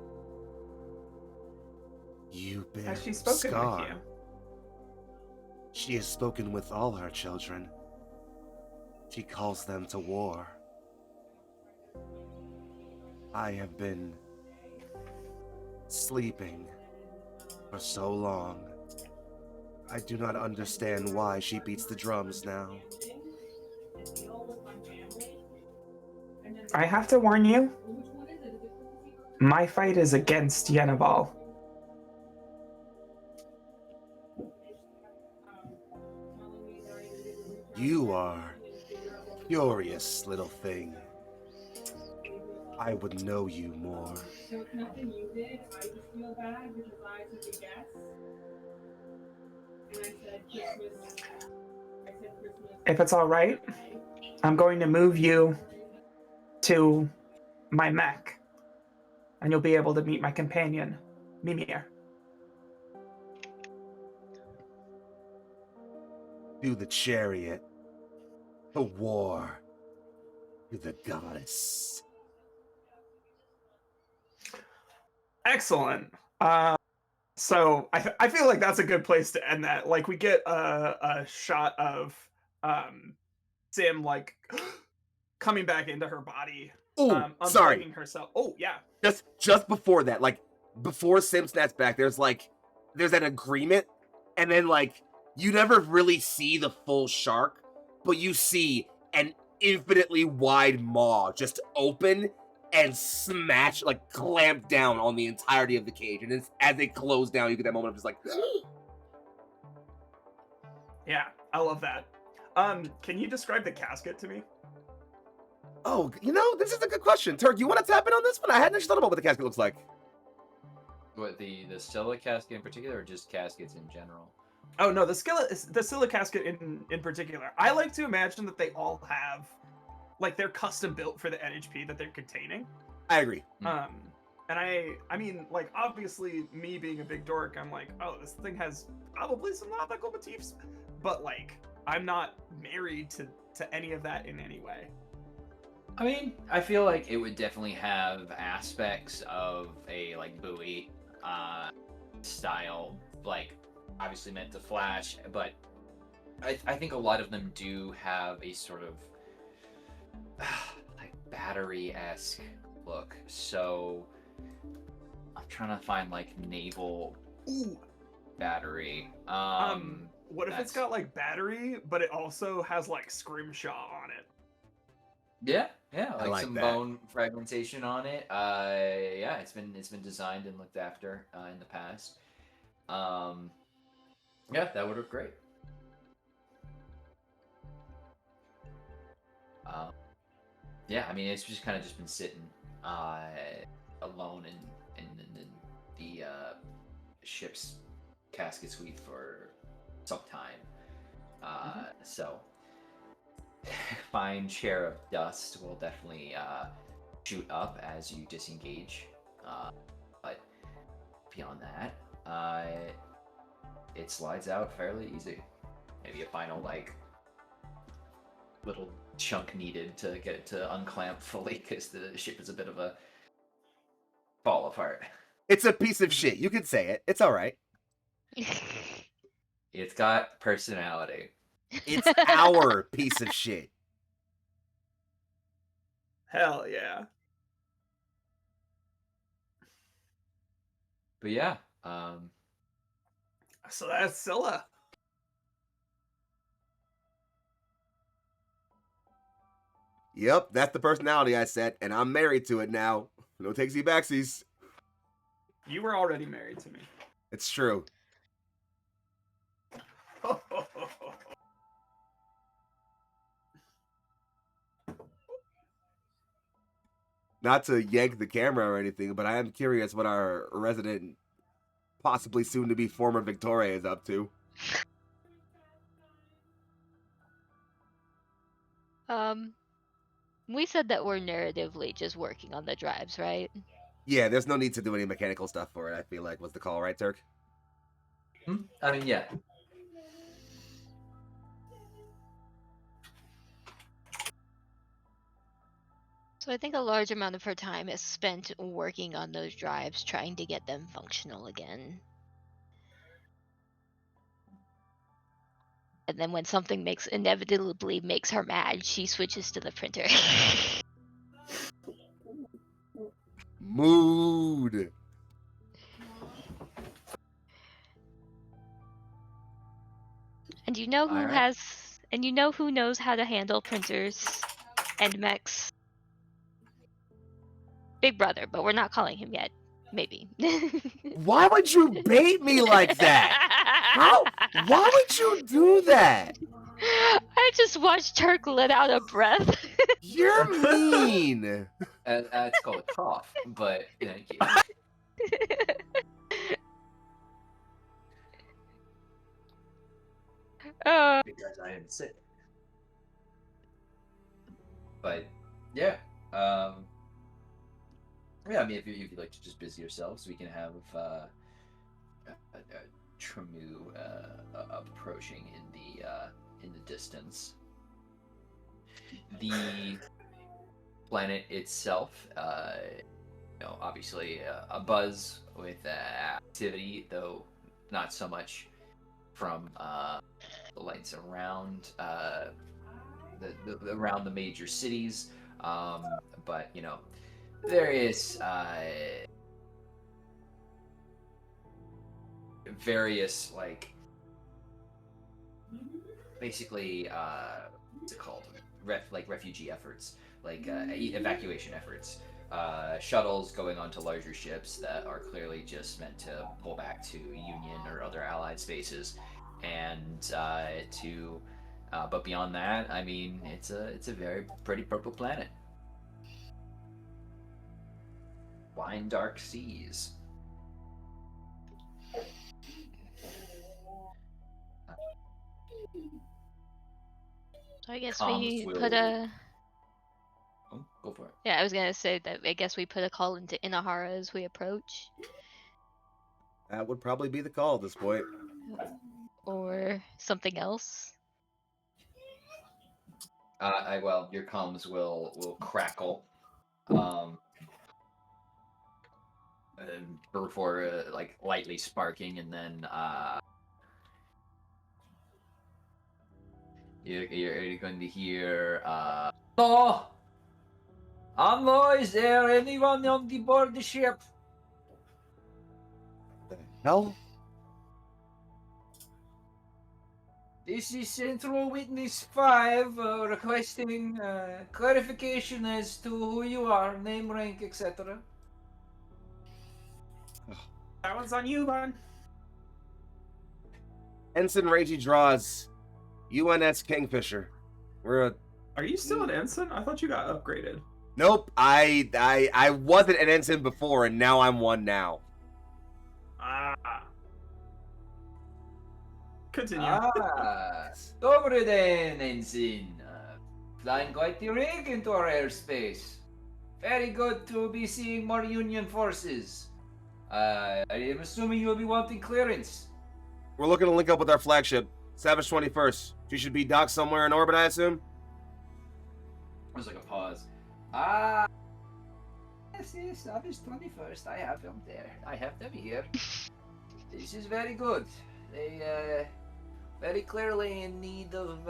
You bear Has she spoken scar. with you? She has spoken with all her children. She calls them to war. I have been sleeping for so long. I do not understand why she beats the drums now. I have to warn you, my fight is against Yenival. You are curious little thing. I would know you more. So it's nothing you did. I just feel bad because I took a guess. And I said Christmas. If it's all right, I'm going to move you to my mech, and you'll be able to meet my companion, Mimir. To the chariot. To war. To the goddess. Excellent. So I feel like that's a good place to end that. Like we get a shot of Sim like coming back into her body, Oh, sorry. unplugging herself. Oh yeah. Just before that, like before Sim snaps back, there's an agreement, and then like you never really see the full shark, but you see an infinitely wide maw just open and smash, like clamp down on the entirety of the cage, and as they close down, you get that moment of just like. Yeah, I love that. Can you describe the casket to me? Oh, this is a good question. Turk, you want to tap in on this one? I hadn't actually thought about what the casket looks like. What, the Scylla casket in particular, or just caskets in general? Oh no, the Scylla casket in particular. I like to imagine that they all have, like, they're custom built for the NHP that they're containing. I agree. And I mean, like, obviously, me being a big dork, I'm like, oh, this thing has probably some nautical motifs, but like, I'm not married to any of that in any way. I mean, I feel like it would definitely have aspects of a like buoy style, like obviously meant to flash, but I think a lot of them do have a sort of like battery-esque look. So I'm trying to find like naval battery. What if it's got like battery, but it also has like scrimshaw on it? Yeah, I like some that. bone fragmentation on it. Yeah, it's been designed and looked after in the past. Yeah, that would look great. Yeah, I mean, it's just kind of just been sitting alone in the ship's casket suite for sometime. So, fine share of dust will definitely shoot up as you disengage. But beyond that, it slides out fairly easy. Maybe a final little chunk needed to get it to unclamp fully because the ship is a bit of a fall apart. It's a piece of shit. You can say it. It's all right. It's got personality. It's our piece of shit. Hell yeah. But yeah, So that's Scylla. Yep, that's the personality I set, and I'm married to it now. No takesy backsies. You were already married to me. It's true. Not to yank the camera or anything, but I am curious what our resident, possibly soon to be former Victoria is up to. We said that we're narratively just working on the drives, right? Yeah, there's no need to do any mechanical stuff for it, I feel like, was the call, right, Turk? I mean, yeah. So I think a large amount of her time is spent working on those drives, trying to get them functional again. And then when something inevitably makes her mad, she switches to the printer. Mood. And you know who All right. who knows how to handle printers and mechs? Big Brother, but we're not calling him yet. Maybe. Why would you bait me like that? How? Why would you do that? I just watched Turk let out a breath. You're mean. It's called a cough, but thank you. Because I am sick. But yeah, yeah. I mean, if you'd like to just busy yourselves, we can have Tremu approaching in the distance. The planet itself, obviously a buzz with activity, though not so much from the lights around around the major cities, but various basically what's it called, refugee efforts, evacuation efforts, shuttles going onto larger ships that are clearly just meant to pull back to Union or other allied spaces, and but beyond that, I mean, it's a very pretty purple planet. Wine dark seas. So I guess Comms we will- put a. Oh, go for it. Yeah, I was gonna say that. I guess we put a call into Inahara as we approach, That would probably be the call at this point. or something else. Well, your comms will crackle, before lightly sparking, and then you're going to hear "Hello, hello, is there anyone on the board the ship?" Hell? This is Central Witness 5, requesting clarification as to who you are, name, rank, etc. That one's on you, man. Ensign Ragey draws UNS Kingfisher. We're a... Are you still an ensign? I thought you got upgraded. Nope, I wasn't an ensign before, and now I'm one now. Ah. Continue. Добрый день, Ensign. Flying quite the rig into our airspace. Very good to be seeing more Union forces. I am assuming you'll be wanting clearance. We're looking to link up with our flagship, Savage 21st. She should be docked somewhere in orbit, I assume? There's like a pause. Yes, Savage 21st. I have them there. I have them here. This is very good. They, very clearly in need of,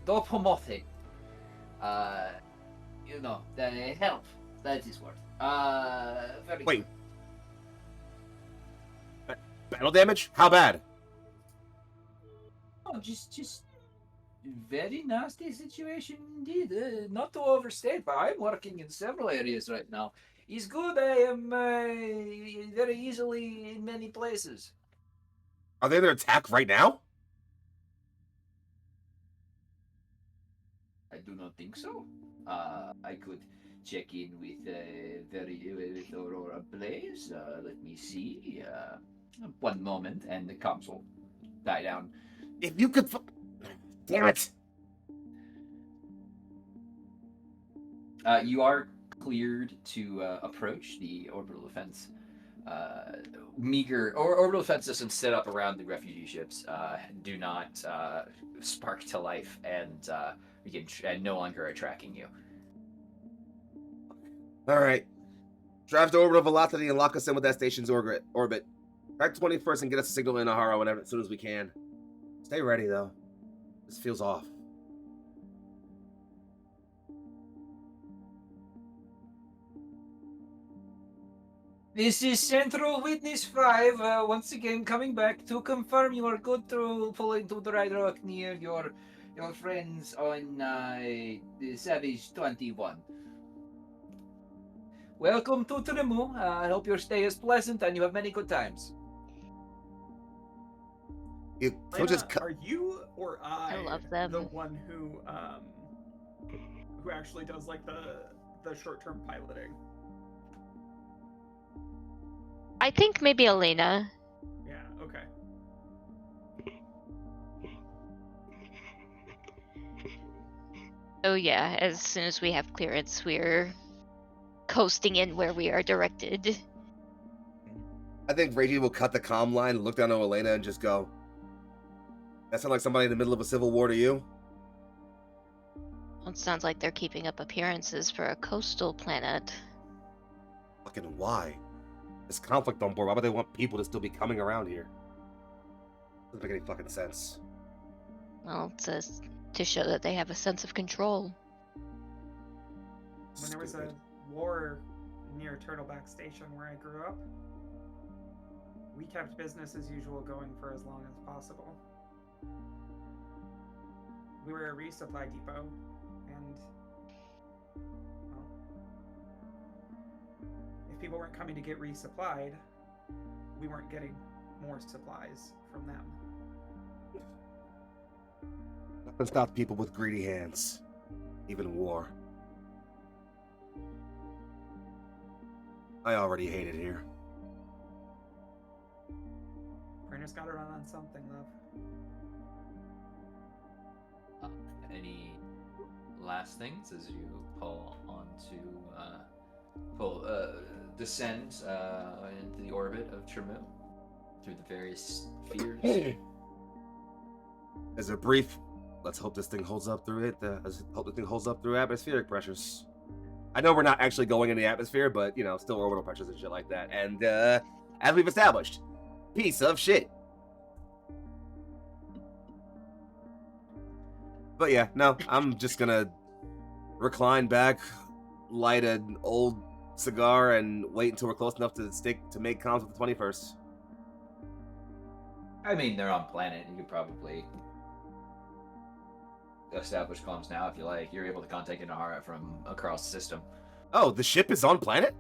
dopamine. You know, the help. That is word. Very Wait. good. Battle damage? How bad? Oh, just very nasty situation indeed. Not to overstate, but I'm working in several areas right now. It's good. I am very easily in many places. Are they under attack right now? I do not think so. I could check in with with Aurora Blaze. Let me see. One moment, and the comms will die down. If you could... Damn it! You are cleared to approach the orbital defense. Orbital defense systems set up around the refugee ships do not spark to life, and no longer are tracking you. Alright. Drive to orbital velocity and lock us in with that station's orbit. Back 21st and get us a signal in Ahara as soon as we can. Stay ready, though. This feels off. This is Central Witness 5, once again coming back to confirm you are good to pull into the right rock near your friends on the Savage 21. Welcome to Trimu. I hope your stay is pleasant and you have many good times. He'll just are you or I love them. the one who actually does like the short-term piloting? I think maybe Elena. Yeah, okay. Oh yeah, as soon as we have clearance, we're coasting in where we are directed. I think Reggie will cut the comm line, look down at Elena, and just go, that sound like somebody in the middle of a civil war to you? Well, it sounds like they're keeping up appearances for a coastal planet. Fucking why? There's conflict on board. Why would they want people to still be coming around here? Doesn't make any fucking sense. Well, it's to show that they have a sense of control. When there was a Stupid. war near Turtleback Station where I grew up, we kept business as usual going for as long as possible. We were a resupply depot, and well, if people weren't coming to get resupplied, we weren't getting more supplies from them. Nothing stops people with greedy hands. Even war. I already hate it here. Printer's gotta run on something, love. Any last things as you descend into the orbit of Trimu through the various spheres? As a brief, let's hope this thing holds up through it. Let's hope the thing holds up through atmospheric pressures. I know we're not actually going in the atmosphere, but you know, still orbital pressures and shit like that. And as we've established, piece of shit. But yeah, no, I'm just gonna recline back, light an old cigar, and wait until we're close enough to make comms with the 21st. I mean, they're on planet. You could probably establish comms now if you like. You're able to contact Inahara from across the system. Oh, the ship is on planet?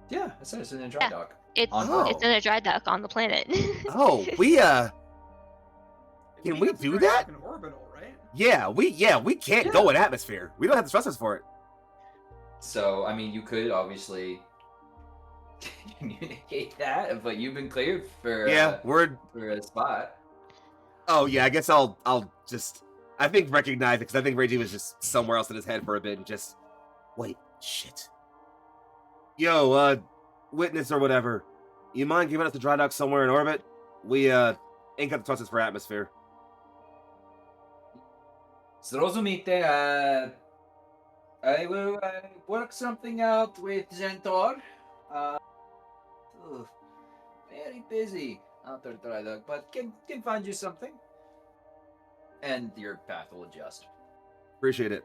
Yeah, it's in a dry dock. It's in a dry dock on the planet. Oh, we Can we do that? An orbital, right? Yeah, we can't go in atmosphere. We don't have the thrusters for it. So, I mean, you could obviously communicate that, but you've been cleared for for a spot. Oh yeah, I guess I'll just I think recognize it because I think Reggie was just somewhere else in his head for a bit and just wait, shit. Yo, witness or whatever. You mind giving us a dry dock somewhere in orbit? We ain't got the touches for atmosphere. Zrozumite, I will work something out with Zentor. Very busy out there, dry dock, but can find you something. And your path will adjust. Appreciate it.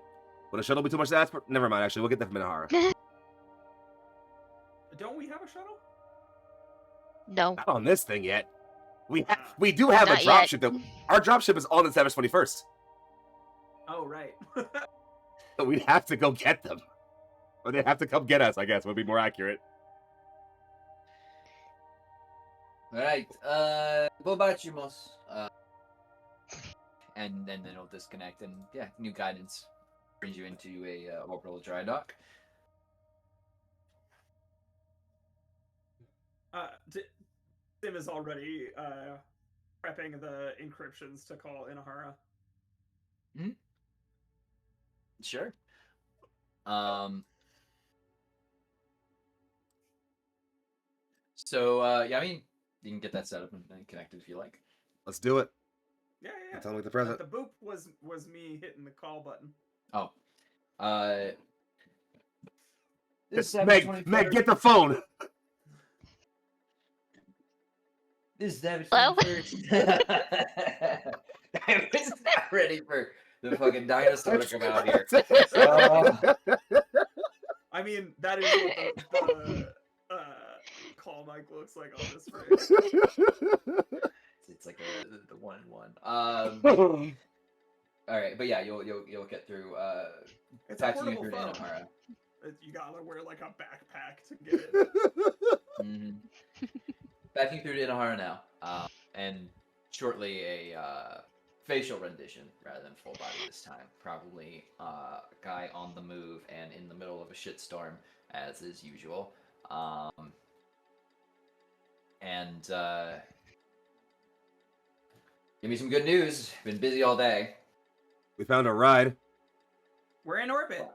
Would a shuttle be too much to ask for? Never mind, actually. We'll get that from Minahara. Don't we have a shuttle? No. Not on this thing yet. We do have Not a yet. dropship, though. Our dropship is on the Savage 21st. Oh, right. So we'd have to go get them. Or they'd have to come get us, I guess, would be more accurate. Alright, Bobachimos. And then it'll disconnect, and yeah, new guidance brings you into a orbital dry dock. Tim is already prepping the encryptions to call Inahara. Sure. So yeah, I mean, you can get that set up and connected if you like. Let's do it. Yeah. Tell them like the present. The boop was me hitting the call button. Oh. This is Meg, get the phone. This is Savage Hello? 21st. I was not ready for the fucking dinosaur to come out here. I mean, that is what the call mic looks like on this frame. It's like the 1-in-1. All right, but yeah, you'll get through. It's a Patching you portable through to phone. Inahara. You gotta wear like a backpack to get it. Mm-hmm. Patching through to Inahara now, and shortly a facial rendition rather than full body this time. Probably a guy on the move and in the middle of a shitstorm, as is usual. And give me some good news. Been busy all day. We found a ride. We're in orbit.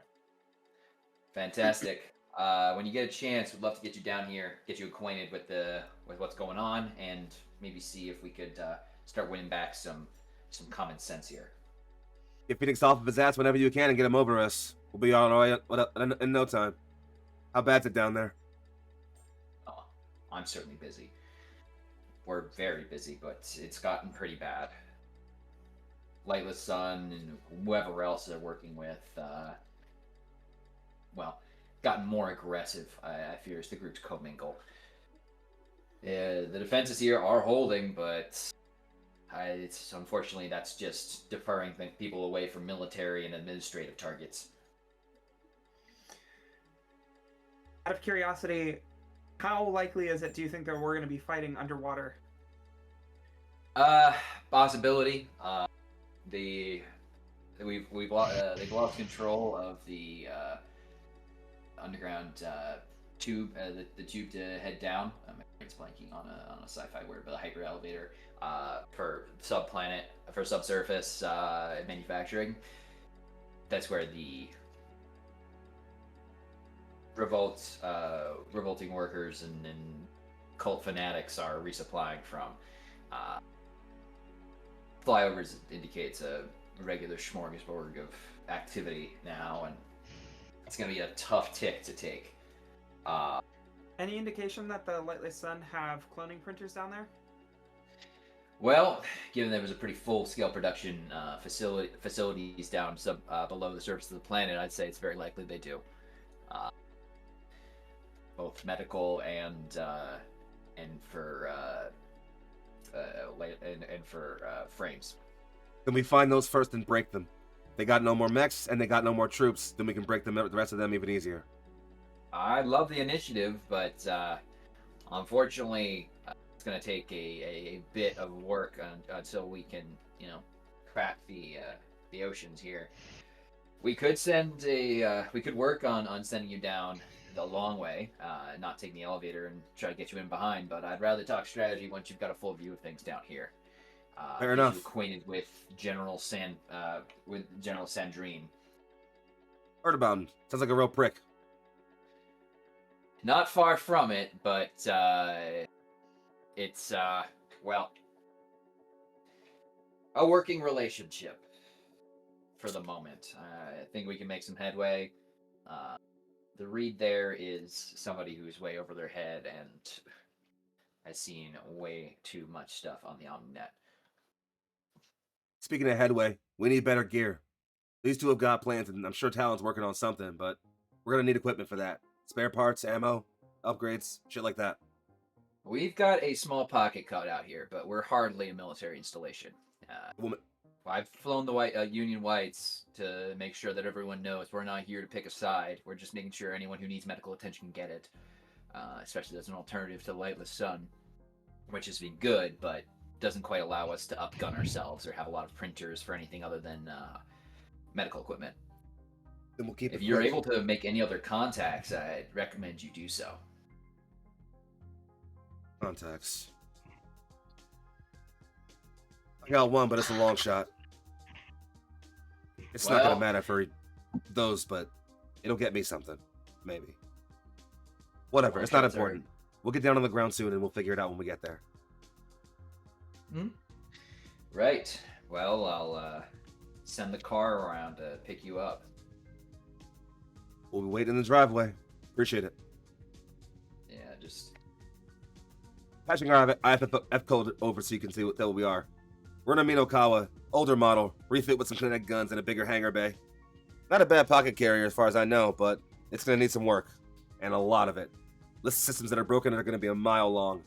Fantastic. When you get a chance, we'd love to get you down here, get you acquainted with what's going on, and maybe see if we could start winning back some common sense here. Get Phoenix off of his ass whenever you can and get him over us. We'll be on our way in no time. How bad's it down there? Oh, I'm certainly busy. We're very busy, but it's gotten pretty bad. Lightless Sun and whoever else they're working with, gotten more aggressive, I fear, as the groups commingle. The defenses here are holding, but it's unfortunately that's just deferring people away from military and administrative targets. Out of curiosity, how likely is it, do you think, that we're going to be fighting underwater? Possibility. They've lost control of the underground tube, the tube to head down. It's blanking on a sci-fi word, but a hyper elevator for subplanet, for subsurface manufacturing. That's where the revolting workers and cult fanatics are resupplying from. Flyovers indicates a regular smorgasbord of activity now, and it's going to be a tough tick to take. Any indication that the Lightless Sun have cloning printers down there? Well, given there was a pretty full-scale production facilities down below the surface of the planet, I'd say it's very likely they do. Both medical and for frames. Then we find those first and break them. They got no more mechs and they got no more troops. Then we can break them, the rest of them, even easier. I love the initiative, but unfortunately, it's going to take a bit of work until we can, crack the oceans here. We could we could work on sending you down the long way, not taking the elevator and try to get you in behind, but I'd rather talk strategy once you've got a full view of things down here. Fair Get enough. you acquainted with General Sandrine. Heard about him. Sounds like a real prick. Not far from it, but it's well, a working relationship for the moment. I think we can make some headway. The read there is somebody who's way over their head and has seen way too much stuff on the Omninet. Speaking of headway, we need better gear. These two have got plans, and I'm sure Talon's working on something, but we're gonna need equipment for that. Spare parts, ammo, upgrades, shit like that. We've got a small pocket cut out here, but we're hardly a military installation. Woman, I've flown the Union Whites to make sure that everyone knows we're not here to pick a side. We're just making sure anyone who needs medical attention can get it, especially as an alternative to the Lightless Sun, which has been good, but doesn't quite allow us to upgun ourselves or have a lot of printers for anything other than medical equipment. then we'll keep it. If you're fresh. able to make any other contacts, I'd recommend you do so. Contacts. I got one, but it's a long shot. It's not gonna Well- matter for those, but it'll get me something, maybe. Whatever, Well, it's not shots are- important. We'll get down on the ground soon, and we'll figure it out when we get there. Right. Well, I'll send the car around to pick you up. We'll be waiting in the driveway. Appreciate it. Yeah, just Patching our IFF code over so you can see what we are. We're an Aminokawa, older model, refit with some kinetic guns and a bigger hangar bay. Not a bad pocket carrier as far as I know, but it's going to need some work. And a lot of it. List of systems that are broken are going to be a mile long.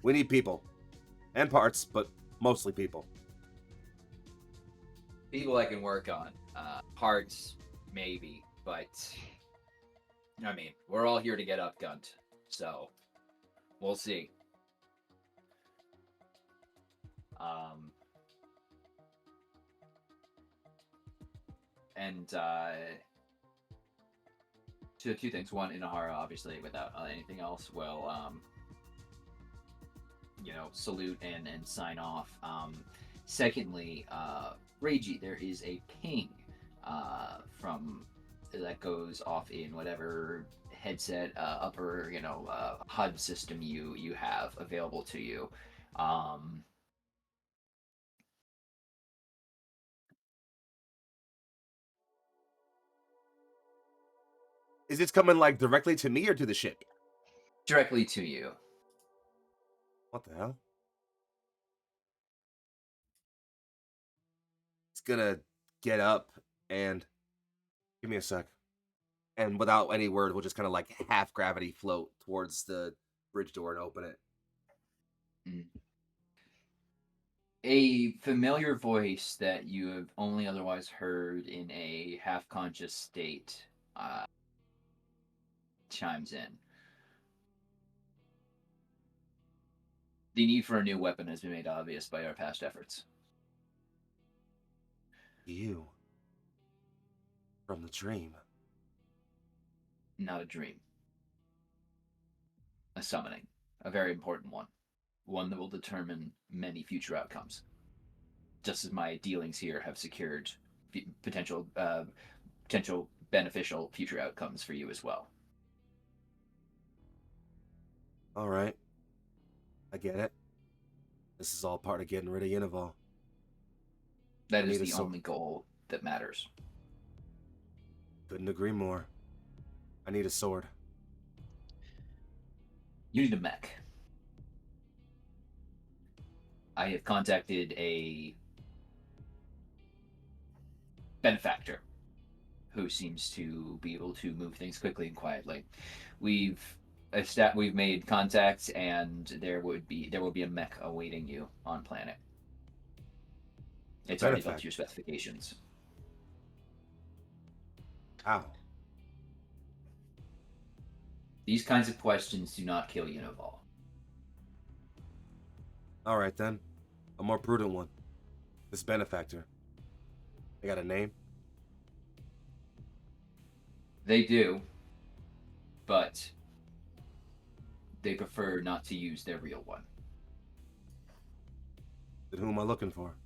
We need people. And parts, but mostly people. people I can work on. Parts, maybe, but I mean, we're all here to get upgunned, so we'll see. And two things. One, Inahara, obviously, without anything else, will salute and sign off. Secondly, Reiji, there is a ping from that goes off in whatever headset upper HUD system you have available to you. Is this coming like directly to me or to the ship? Directly to you. What the hell? It's gonna get up and give me a sec. And without any word, we'll just kind of like half gravity float towards the bridge door and open it. A familiar voice that you have only otherwise heard in a half-conscious state chimes in. The need for a new weapon has been made obvious by our past efforts. You. From the dream. Not a dream. A summoning. A very important one. One that will determine many future outcomes. Just as my dealings here have secured potential beneficial future outcomes for you as well. All right. I get it. This is all part of getting rid of Unival. That I is need a the sword. only goal that matters. Couldn't agree more. I need a sword. You need a mech. I have contacted a benefactor who seems to be able to move things quickly and quietly. We've made contacts, and there will be a mech awaiting you on planet. It's already built to your specifications. How? These kinds of questions do not kill Unival. All right then. A more prudent one. This benefactor. They got a name? They do, but they prefer not to use their real one. Then who am I looking for?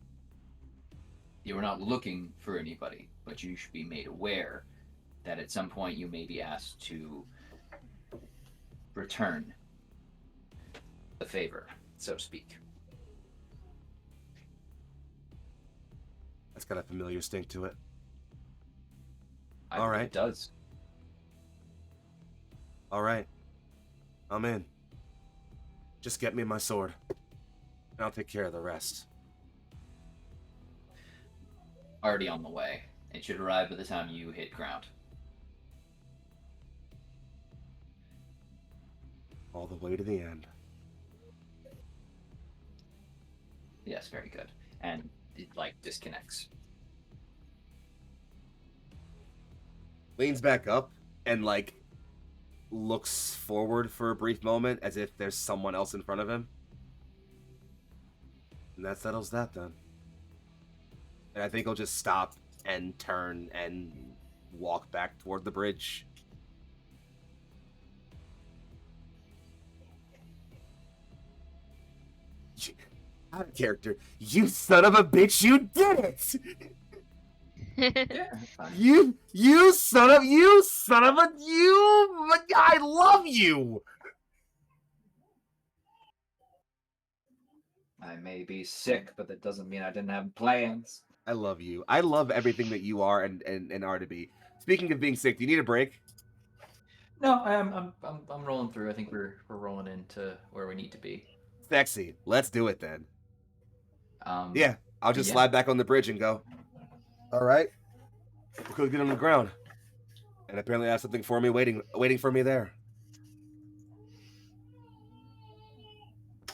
You are not looking for anybody, but you should be made aware that at some point you may be asked to return the favor, so to speak. That's got a familiar stink to it. I All believe right. It does. All right. I'm in. Just get me my sword. And I'll take care of the rest. Already on the way. It should arrive by the time you hit ground. All the way to the end. Yes, very good. And it, like, disconnects. Leans back up and, like, looks forward for a brief moment as if there's someone else in front of him. And that settles that then. And I think he'll just stop and turn and walk back toward the bridge. Out of character. You son of a bitch, you did it! Yeah, fine. You son of a, I love you! I may be sick, but that doesn't mean I didn't have plans. I love you. I love everything that you are and are to be. Speaking of being sick, do you need a break? No, I'm rolling through. I think we're rolling into where we need to be. Sexy. Let's do it then. Um, Yeah, I'll just slide back on the bridge and go. All right. We'll get on the ground. And apparently I have something for me waiting for me there.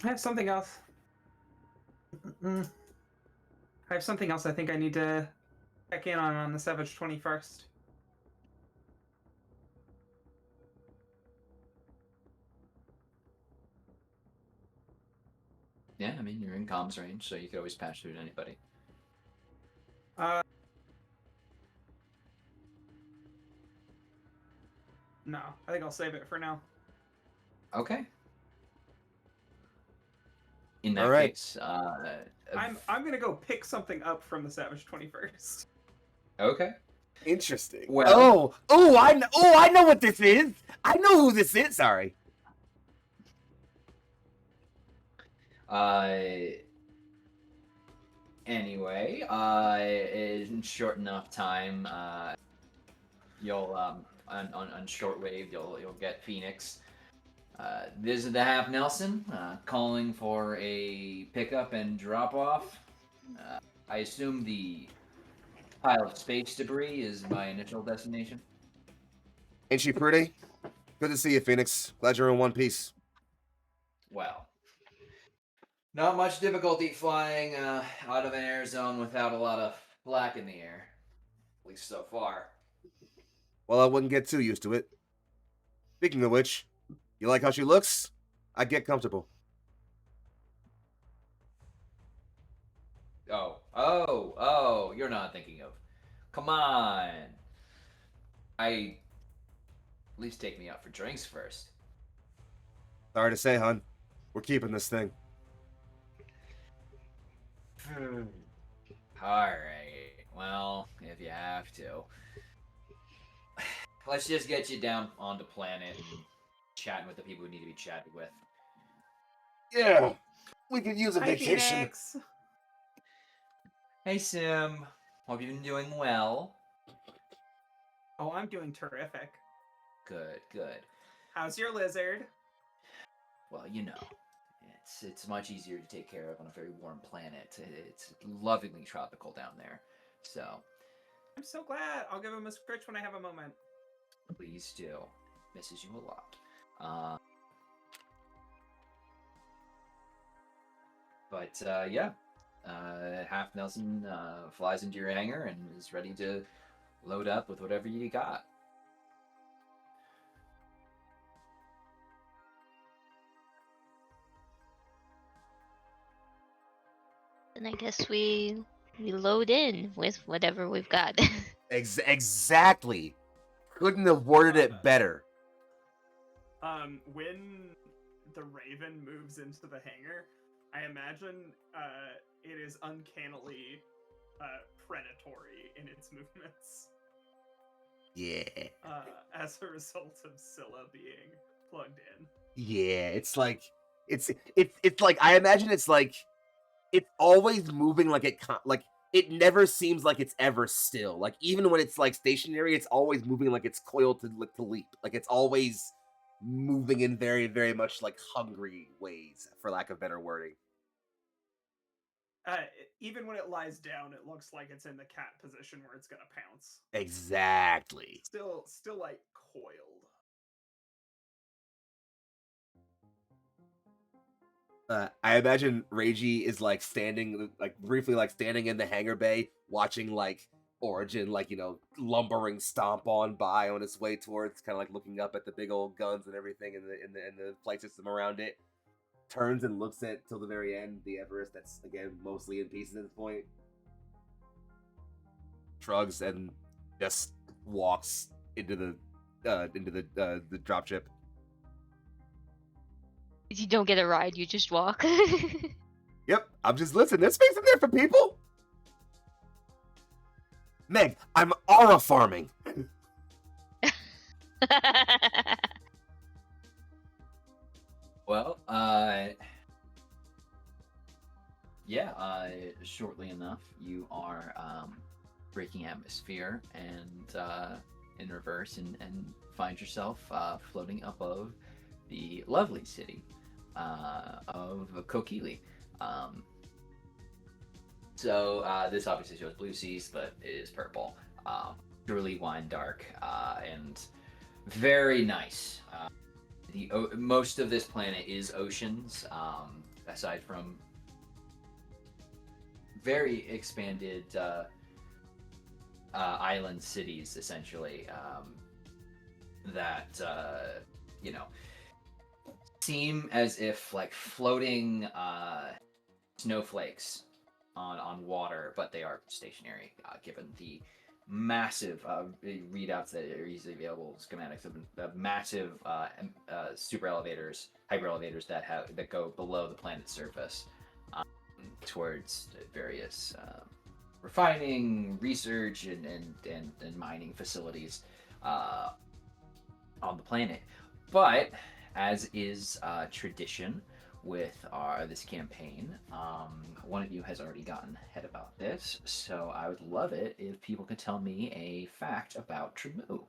I have something else. I have something else I think I need to check in on the Savage 21st. Yeah, I mean, you're in comms range, so you could always patch through to anybody. No, I think I'll save it for now. Okay. In that All right. case, I'm gonna go pick something up from the Savage 21st. okay. Interesting. Well- I know what this is. I know who this is. Sorry. Anyway, in short enough time, you'll on shortwave you'll get Phoenix. This is the Half Nelson calling for a pickup and drop off. I assume the pile of space debris is my initial destination. Ain't she pretty? Good to see you, Phoenix. Glad you're in one piece. Well, not much difficulty flying out of an air zone without a lot of black in the air. At least so far. Well, I wouldn't get too used to it. Speaking of which, you like how she looks? I'd get comfortable. Oh, you're not thinking of. Come on. At least take me out for drinks first. Sorry to say, hon. We're keeping this thing. Alright. Well, if you have to. Let's just get you down onto planet and chatting with the people who need to be chatted with. Yeah. We could use a Hi, vacation. Phoenix. Hey Sim. Hope you've been doing well. Oh, I'm doing terrific. Good. How's your lizard? Well, you know, it's much easier to take care of on a very warm planet. It's lovingly tropical down there. So, I'm so glad. I'll give him a scritch when I have a moment. please do. Misses you a lot. But yeah, Half Nelson flies into your hangar and is ready to load up with whatever you got. And I guess we load in with whatever we've got. Exactly. Couldn't have worded it better. When the Raven moves into the hangar, I imagine it is uncannily predatory in its movements. Yeah. As a result of Scylla being plugged in. Yeah, it's like it's like I imagine it's like it's always moving like like it never seems like it's ever still. Like even when it's like stationary, it's always moving like it's coiled to leap. Like it's always moving in very very much like hungry ways, for lack of better wording. Even when it lies down, it looks like it's in the cat position where it's gonna pounce. Exactly. Still like coiled. I imagine Reiji is like standing, like briefly, like standing in the hangar bay, watching like Origin, like lumbering stomp on by on its way towards, kind of like looking up at the big old guns and everything in the flight system around it. Turns and looks at till the very end the Everest, that's again mostly in pieces at this point. Shrugs and just walks into the dropship. You don't get a ride, you just walk. Yep, I'm just listening. There's space in there for people. Meg, I'm aura farming. Well, yeah, shortly enough, you are breaking atmosphere and in reverse and find yourself floating above the lovely city of Kokili. So this obviously shows blue seas, but it is purple. Truly wine dark and very nice. Most of this planet is oceans, aside from very expanded island cities, essentially, that seem as if like floating snowflakes on water, but they are stationary, given the massive readouts that are easily available, schematics of massive super elevators, hyper elevators that go below the planet's surface towards various refining, research, and mining facilities on the planet. But as is tradition with this campaign, one of you has already gotten ahead about this, so I would love it if people could tell me a fact about Tremu.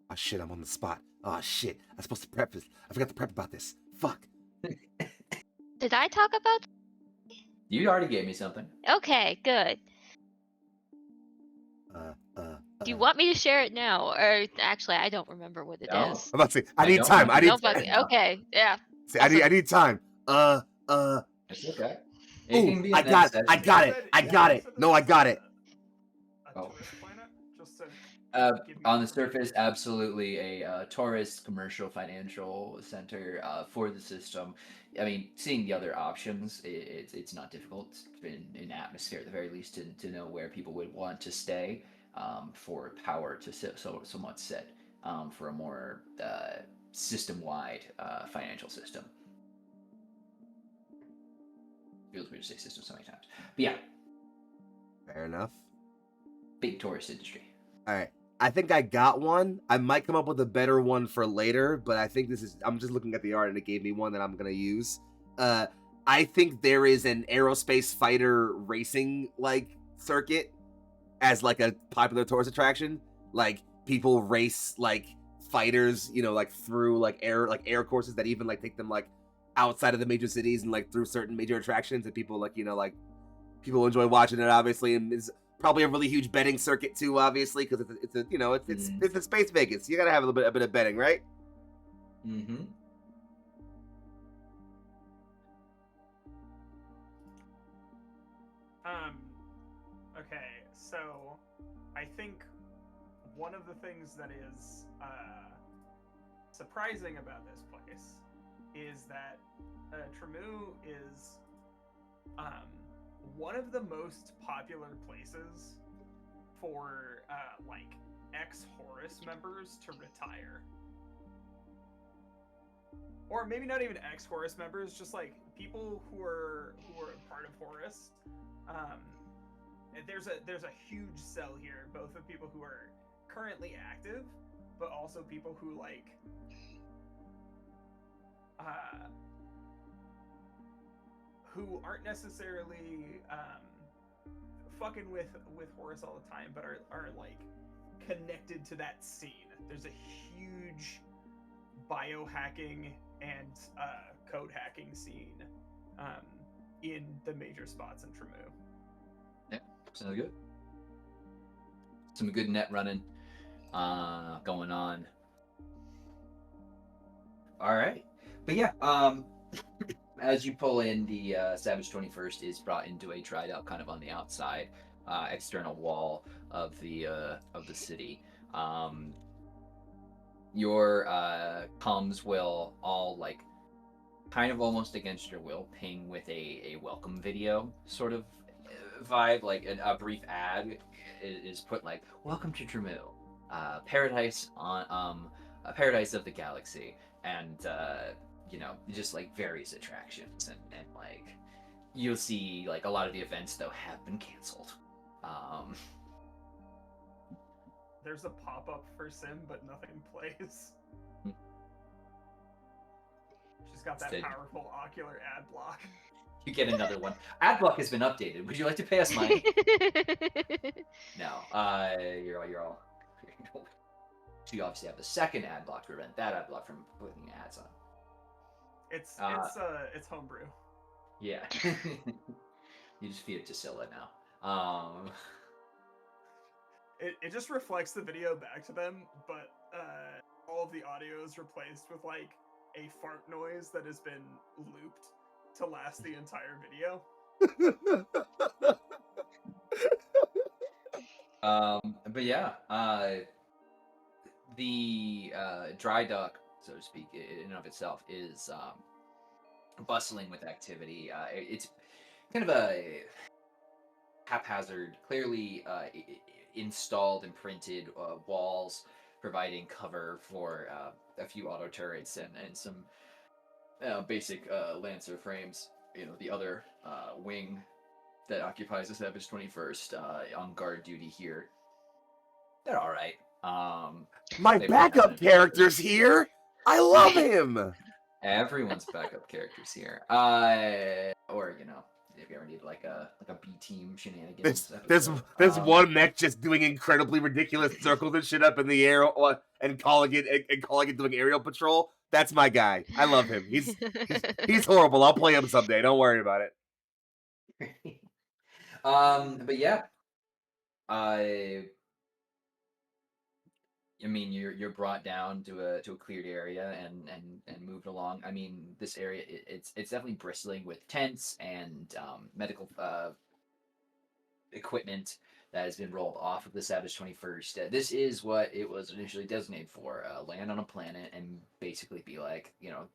Oh shit, I'm on the spot. Oh shit, I'm supposed to prep this. I forgot to prep about this. Fuck. Did I talk about? You already gave me something. Okay, good. Do you want me to share it now, or actually, I don't remember what it No. is. I'm about to say, I I need don't time. want I you need. No fucking. Okay, yeah. See, I Awesome. need time. It's okay. It Ooh, can be I a got next it. I session. got it. I got it. No, I got it. A Oh. tourist planet? Just to give me On the information. surface, absolutely a tourist, commercial, financial center for the system. I mean, seeing the other options, it's not difficult in atmosphere at the very least to know where people would want to stay for power to somewhat set for a more system-wide financial system. Feels weird to say system so many times. But yeah, Fair enough. big tourist industry. All right. I think I got one. I might come up with a better one for later, but I think I'm just looking at the art and it gave me one that I'm going to use. I think there is an aerospace fighter racing like circuit as like a popular tourist attraction. Like people race like fighters, like through like air courses that even like take them like outside of the major cities and like through certain major attractions, and people like people enjoy watching it, obviously, and it's probably a really huge betting circuit too, obviously, because it's a space Vegas. You gotta have a bit of betting, right? Mm-hmm. Okay, so I think one of the things that is surprising about this place is that Tremu is one of the most popular places for like ex-Horus members to retire. Or maybe not even ex-Horus members, just like people who are part of Horus. There's a huge cell here, both of people who are currently active, but also people who like who aren't necessarily fucking with Horus all the time, but are like connected to that scene. There's a huge biohacking and code hacking scene in the major spots in Tremu. Yeah, sounds good. Some good net running going on. All right, but yeah, as you pull in, the Savage 21st is brought into a dried out kind of on the outside external wall of the city. Your comms will all like kind of almost against your will ping with a welcome video sort of vibe, like a brief ad is put like, welcome to Tremu, paradise on a paradise of the galaxy, and you know, just like various attractions, and like you'll see like a lot of the events though have been canceled. There's a pop-up for Sim, but nothing plays. She's got that powerful ocular ad block. You get another one. Ad block has been updated. Would you like to pay us money? No. You're all. So you obviously have the second ad block to prevent that ad block from putting ads on. It's homebrew. Yeah. You just feed it to Scylla now. It just reflects the video back to them, but all of the audio is replaced with like a fart noise that has been looped to last the entire video. But yeah, the dry dock, so to speak, in and of itself is bustling with activity. It's kind of a haphazard, clearly installed and printed walls, providing cover for a few auto turrets and some basic Lancer frames. You know, the other wing that occupies the Savage 21st on guard duty here. They're all right. My backup character's here. I love him. Everyone's backup characters here. Or you know, if you ever need like a B team shenanigans. There's one mech just doing incredibly ridiculous circles and shit up in the air and calling it doing aerial patrol. That's my guy. I love him. He's horrible. I'll play him someday. Don't worry about it. But yeah, I mean, you're brought down to a cleared area and moved along. I mean, this area it's definitely bristling with tents and medical equipment that has been rolled off of the Savage 21st. This is what it was initially designated for: land on a planet and basically be like, you know,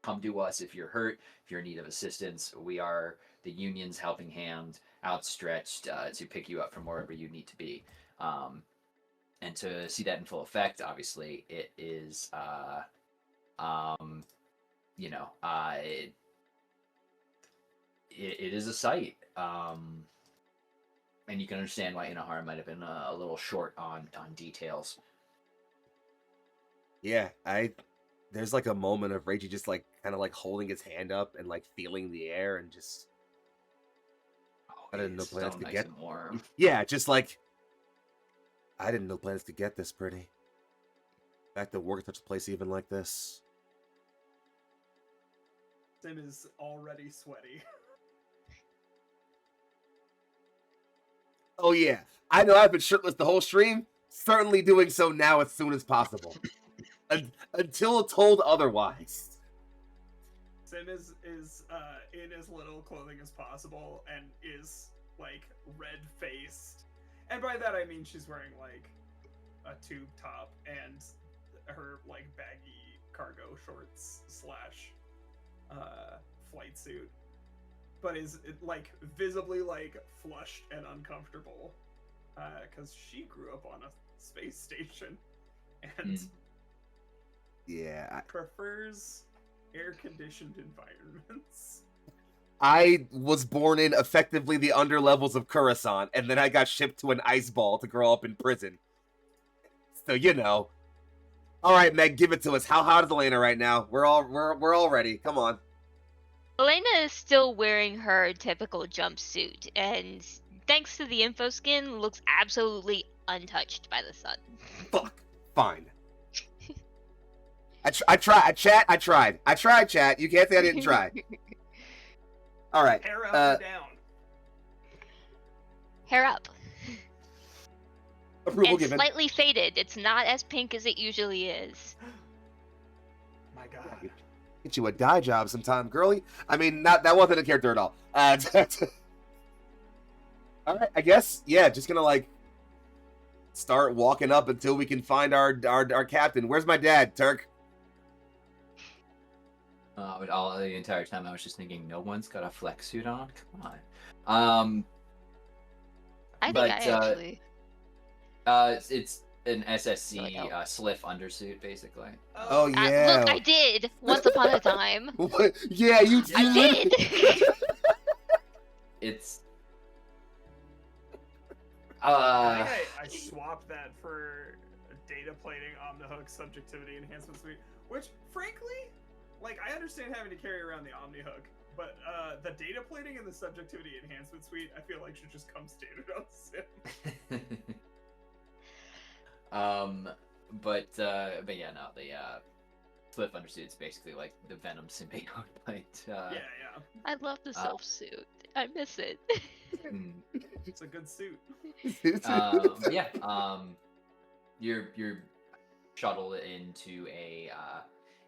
come to us if you're hurt, if you're in need of assistance. We are the Union's helping hand, outstretched to pick you up from wherever you need to be. And to see that in full effect, obviously, it is, you know, it is a sight. And you can understand why Inahara might have been a little short on details. Yeah, there's like a moment of Reiji just like kind of like holding his hand up and like feeling the air and just. I didn't know planets could get warm. Yeah, just like. I didn't know planets could get this pretty. Back to work such a place even like this. Sim is already sweaty. Oh yeah, I know I've been shirtless the whole stream. Certainly doing so now as soon as possible. Until told otherwise. Sim is in as little clothing as possible and is like red-faced. And by that I mean she's wearing like a tube top and her like baggy cargo shorts / flight suit, but is like visibly like flushed and uncomfortable. because she grew up on a space station and Yeah. prefers air-conditioned environments. I was born in effectively the underlevels of Coruscant, and then I got shipped to an ice ball to grow up in prison. So you know. All right, Meg, give it to us. How hot is Elena right now? We're all ready. Come on. Elena is still wearing her typical jumpsuit, and thanks to the info skin, looks absolutely untouched by the sun. Fuck. Fine. I tried, chat. You can't say I didn't try. All right. Hair up and down. Hair up. Approval And given. slightly faded. It's not as pink as it usually is. My God. Get you a dye job sometime, girly. I mean, that wasn't a character at all. All right, I guess, yeah, just gonna like start walking up until we can find our captain. Where's my dad, Turk? All the entire time I was just thinking, no one's got a flex suit on. Come on. I think But, I actually. It's an SSC Really don't. sliff undersuit, basically. Oh yeah. Look, I did once upon a time. Yeah, you I did. It's. I think I swapped that for data plating Omnihook subjectivity enhancement suite, which frankly, like I understand having to carry around the Omnihook, but the data plating and the subjectivity enhancement suite, I feel like should just come standard on Sim. But yeah, no, the sliff undersuit's basically like the Venom symbiote, but Yeah. I love the self suit. I miss it. It's a good suit. You're shuttled into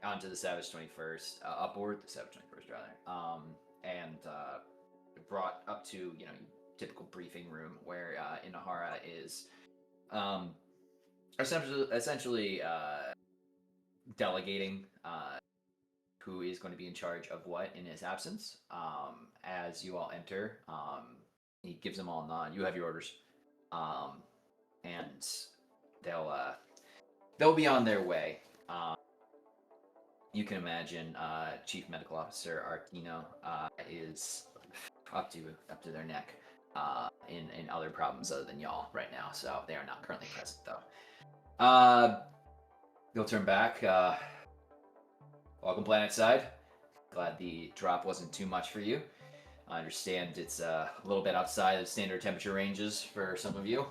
onto the Savage 21st, aboard the Savage 21st rather, and brought up to typical briefing room where Inahara is essentially delegating who is going to be in charge of what in his absence. As you all enter, he gives them all a nod. You have your orders, and they'll be on their way. You can imagine Chief Medical Officer Artino is up to their neck in other problems other than y'all right now, so they are not currently present though. You'll turn back. Welcome, Planetside. Glad the drop wasn't too much for you. I understand it's a little bit outside of standard temperature ranges for some of you.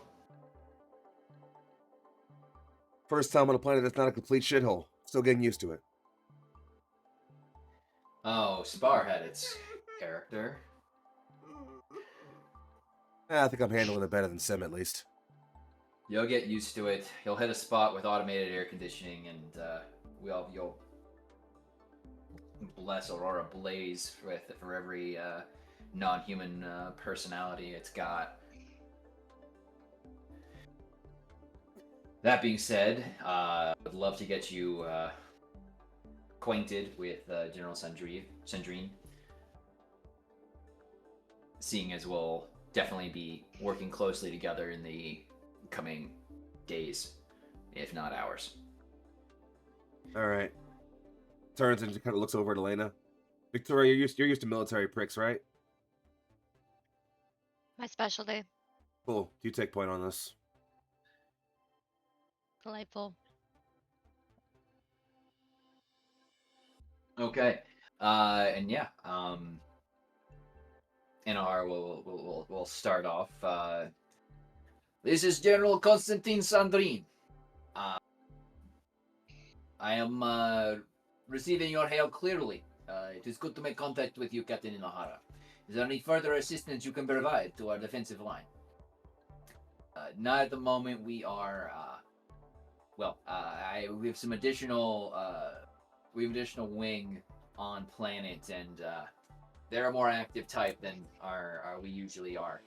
First time on a planet that's not a complete shithole. Still getting used to it. Oh, Spar had its character. I think I'm handling it better than Sim, at least. You'll get used to it. You'll hit a spot with automated air conditioning, and you'll bless Aurora Blaze for every non-human personality it's got. That being said, I'd love to get you acquainted with General Sandrine, seeing as we'll definitely be working closely together in the coming days, if not hours. All right. Turns and just kind of looks over at Elena. Victoria, you're used to military pricks, right? My specialty. Cool. You take point on this. Delightful. Okay, and yeah, NR will start off. This is General Constantine Sandrine. I am receiving your hail clearly. It is good to make contact with you, Captain Inahara. Is there any further assistance you can provide to our defensive line? Not at the moment. We are, we have some additional, wing on planet, and they're a more active type than we usually are.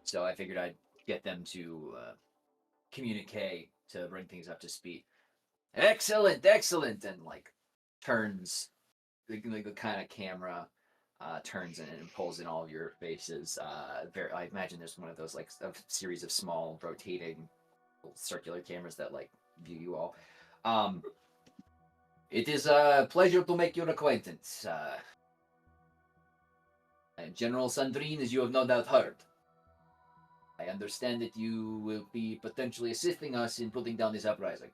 So I figured I'd get them to communicate to bring things up to speed. Excellent, and like turns the kind of camera turns and pulls in all of your faces. I imagine there's one of those like a series of small rotating circular cameras that like view you all. It is a pleasure to make your acquaintance, General Sandrine, as you have no doubt heard. I understand that you will be potentially assisting us in putting down this uprising.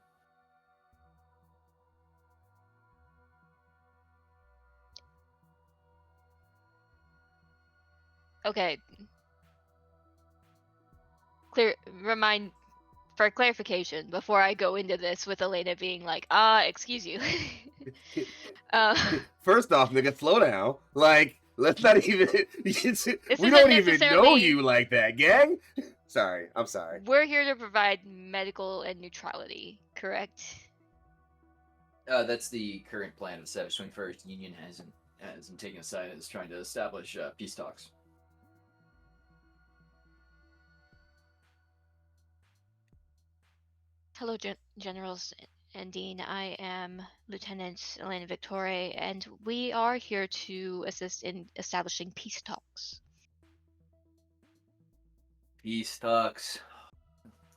Okay. For clarification, before I go into this with Elena being like, excuse you. First off, nigga, slow down. Like, let's not even. We isn't don't even know necessarily- you like that, gang. Sorry, I'm sorry. We're here to provide medical and neutrality, correct? That's the current plan of Savage 21st. Union hasn't taken a side and is trying to establish peace talks. Hello, Generals and Dean. I am Lieutenant Elena Victoria, and we are here to assist in establishing peace talks. Peace talks.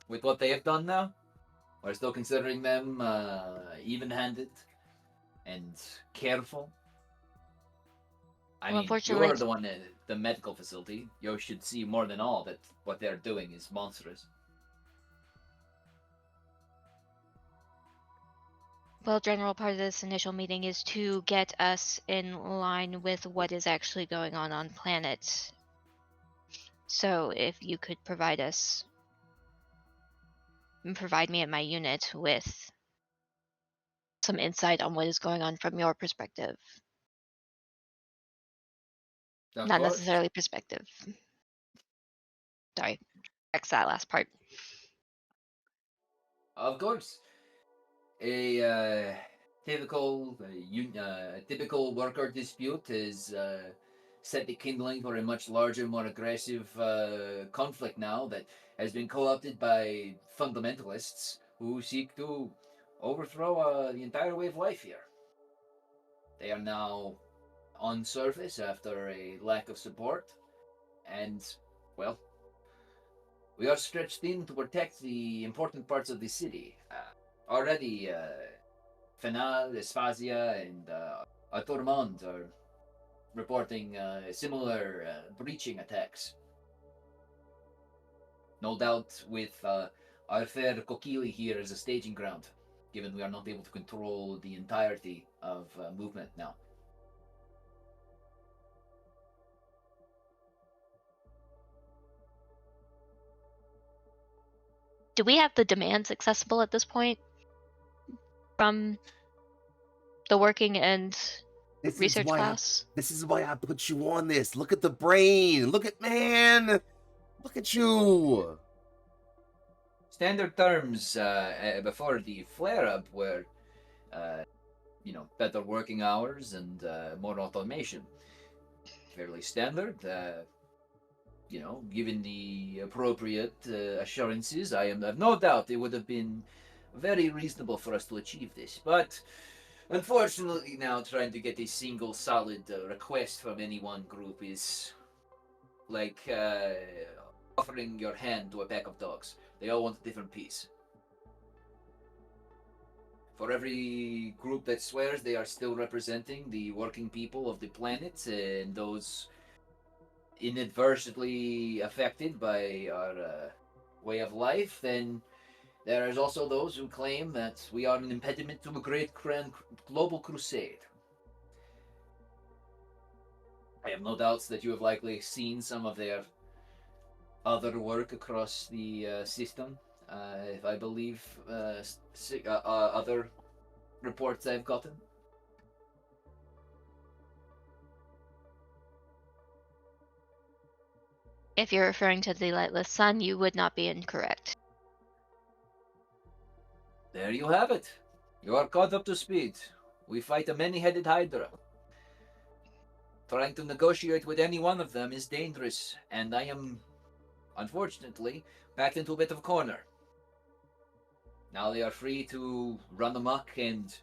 With what they have done now, we're still considering them even-handed and careful. I mean, Unfortunately, you're the one at the medical facility. You should see more than all that what they're doing is monstrous. well, General, part of this initial meeting is to get us in line with what is actually going on planet. So if you could provide me and my unit with some insight on what is going on from your perspective. Not necessarily perspective. Sorry, X that last part. Of course. A typical worker dispute is set the kindling for a much larger, more aggressive conflict now that has been co-opted by fundamentalists who seek to overthrow the entire way of life here. They are now on surface after a lack of support, and, well, we are stretched thin to protect the important parts of the city. Already, Fenal, Espazia, and Atormond are reporting similar breaching attacks. No doubt with our fair Kokili here as a staging ground, given we are not able to control the entirety of movement now. Do we have the demands accessible at this point from the working and research class? This is why I put you on this. Look at the brain. Look at man. Look at you. Standard terms before the flare-up were, better working hours and more automation. Fairly standard. Given the appropriate assurances, I have no doubt it would have been very reasonable for us to achieve this. But unfortunately, now trying to get a single solid request from any one group is like offering your hand to a pack of dogs. They all want a different piece. For every group that swears they are still representing the working people of the planet and those inadvertently affected by our way of life, then there is also those who claim that we are an impediment to a great global crusade. I have no doubts that you have likely seen some of their other work across the system. If I believe other reports I've gotten. If you're referring to the Lightless Sun, you would not be incorrect. There you have it. You are caught up to speed. We fight a many-headed Hydra. Trying to negotiate with any one of them is dangerous, and I am, unfortunately, backed into a bit of a corner. Now they are free to run amok and